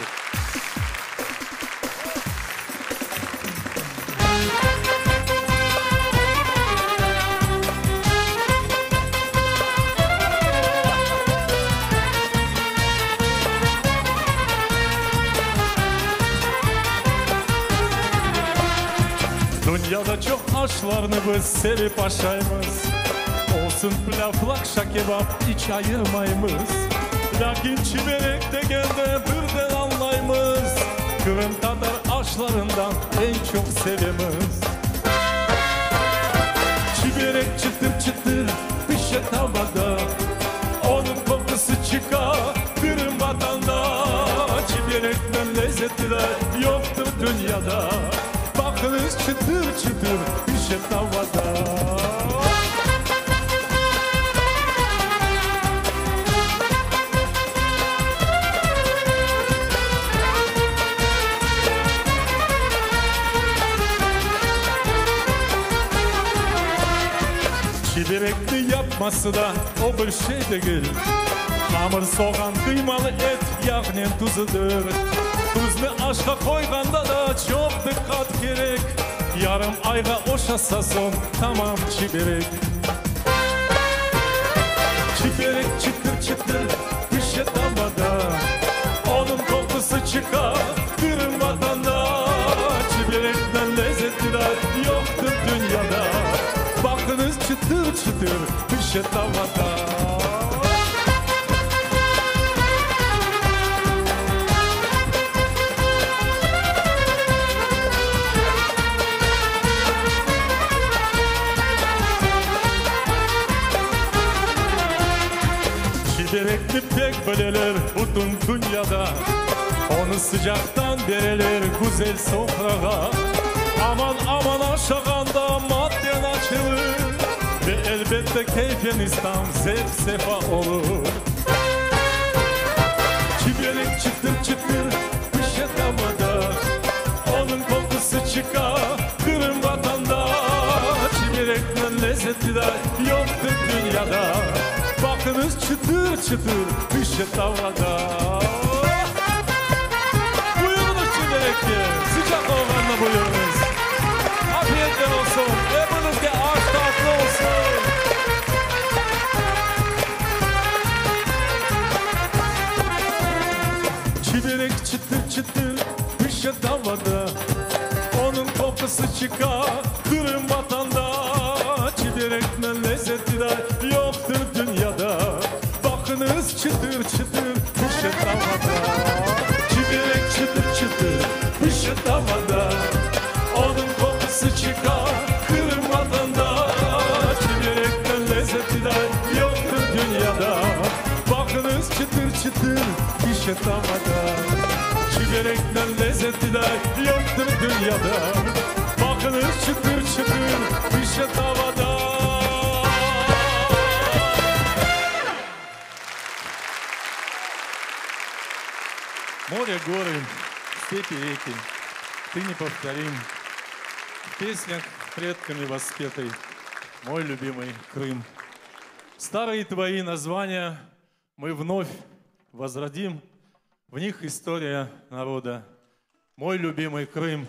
Speaker 7: Dünyada çok aşlarını biz sevip aşayımız. Olsun pilav, lakşa, kebap hiç ayırmayımız. Lakin çiberek degende birden anlayımız. Kırım Tatar aşlarından en çok sevimiz. Çiberek çıtır çıtır pişe tavada. Onun kokusu çıkar Kırım vatanda. Çiberekten lezzetliler yoktur dünyada. Bakınız çıtır çıtır pişe tavada. Çiberekli yapması da o bir şey değil. Hamur soğan kıymalı et yağının tuzudur. Tuzlu aşka koyganda da çok dikkat gerek. Yarım ayga oşasa son tamam çiberek. Çiberek çıtır çıtır pişe tavada. Onun kokusu çıkar Kırım vatanda. Çiberekten lezzetliler yoktur dünyada. Bakınız çıtır çıtır pişe tavada. Çiberekli pek böyleler bütün dünyada. Onu sıcaktan vereler güzel sofrağa. Aman aman aşağında madden açılır. Ve elbette keyfiniz tam zevk sefa olur. Çiberek çıtır çıtır pişe tavada. Onun kokusu çıkar Kırım vatanda. Çiberekten lezzetliler yoktur dünyada. Bakınız çıtır çıtır pişe tavada. Buyurunuz çiberekli, sıcak olanla buyurunuz. Afiyetler olsun, hepinizde aş tatlı olsun. Çiberek çıtır çıtır pişe tavada. Onun kokusu çıkar Kırım vatanda. Çiberekten lezzetliler yoktur dünyada. Bakınız çıtır çıtır pişe tavada. Çiberek çıtır çıtır pişe tavada. Onun kokusu çıkar Kırım vatanda. Çiberekten lezzetliler yoktur dünyada. Bakınız çıtır çıtır pişe tavada. Çiberekten lezzetliler yoktur dünyada. Bakınız çıtır çıtır pişe tavada. Море, горы, степи, реки, ты неповторим. В песнях предками воспетый, мой любимый Крым. Старые твои названия мы вновь возродим, в них история народа, мой любимый Крым.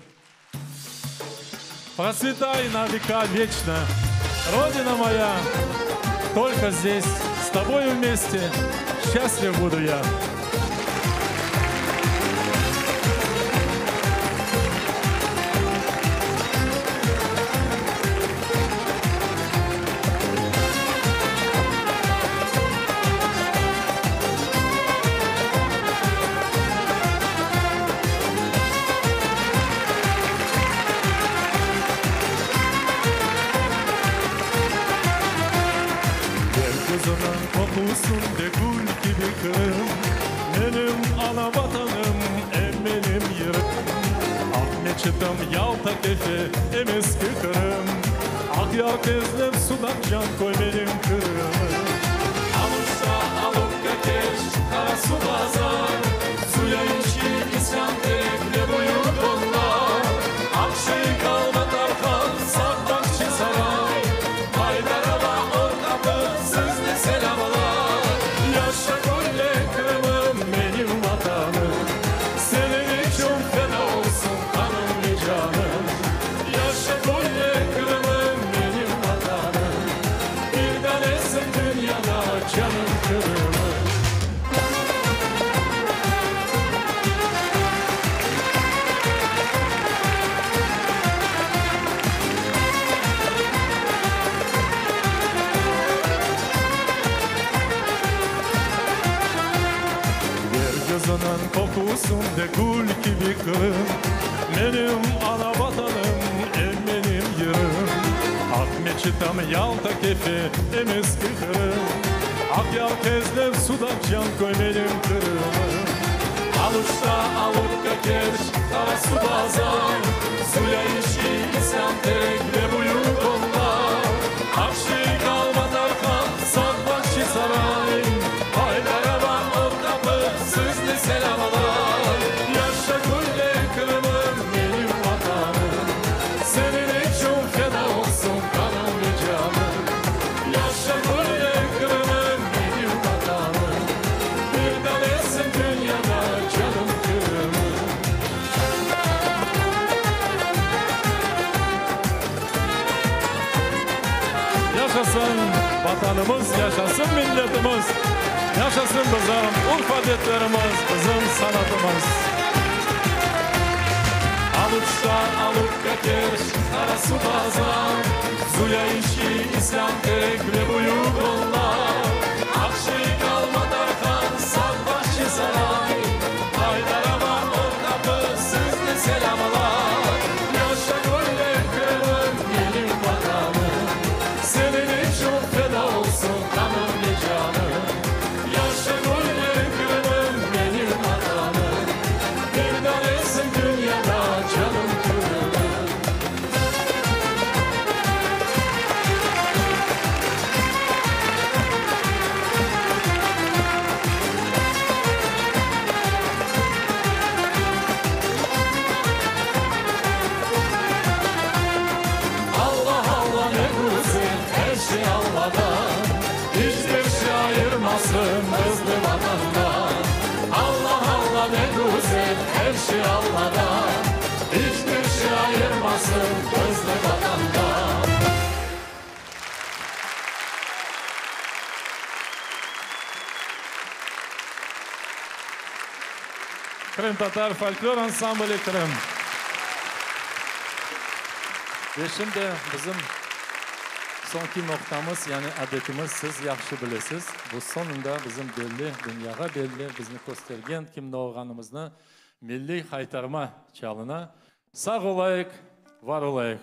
Speaker 7: Процветай на века вечно, Родина моя, только здесь, с тобой вместе, счастлив буду я. Kokusun de gül gibi Kırım, benim ana vatanım, benim yerim. Ahmet çıtım Yalta kefe, eski Kırım. Akyar kezlem sudan can koy benim Kırım. Alırsa alıp geç, kara su bazar, suya işi isyan tekle boyu kollar. Akşehir kalma Tarkan, Sakbakçı saray, Haydarova Orkapı, Sızlı selamlar. Yaşa Kolle Kırım'ım benim vatanım, senin için fena olsun kanım ve canım. Yaşa Kolle Kırım'ım benim vatanım, bir tanesin dünyada canım Kırım'ım. Gözünün kokusunda gül gibi Kırım, benim ana vatanım, benim yerim. Ahmet çıtam Yalta kefe, eski Kırım. Akyar kezlev sudan can koy benim Kırım. Alıçta alıp geç, kara su bazar, suya işi isyan tek ve buyur kollar. Akşehir kalma Tarkan, Sakbakçı saray, Haydarova Orkapı, Sızlı selamlar. Yaşa Kolle Kırım'ım benim vatanım, senin için feda olsun kanım ve canım. Yaşa Kolle Kırım'ım benim vatanım, bir tanesin dünyada canım Kırım'ım. Yaşasın vatanımız, yaşasın milletimiz, yaşasın bizim urf adetlerimiz, bizim sanatımız. Alıçta alıp geç, kara su bazar, suya işi isyan tek ve buyur kollar. Akşehir kalma Tarkan, Sakbakçı saray, Haydarova Orkapı, Sızlı selamlar. Yaşa Kolle Kırım'ım benim vatanım, senin için feda olsun kanım ve canım. Yaşa Kolle Kırım'ım benim vatanım, bir tanesin dünyada canım Kırım'ım. Allah Allah ne güzel, her şey Allah'tan, hiçbir şey ayırmasın hızlı vatandan. Allah Allah ne güzel, her şey Allah'tan, hiçbir şey ayırmasın hızlı vatandan. Krım Tatar Folklor Ansambli Krım. Ve şimdi bizim sonki noktamız, yani adetimiz siz yaxshi bilesiz. Bu sonunda bizim belli, dünyaya belli, bizni göstergen kimde olganımızı milli haytarma çalına. Sağ olayık, var olayık.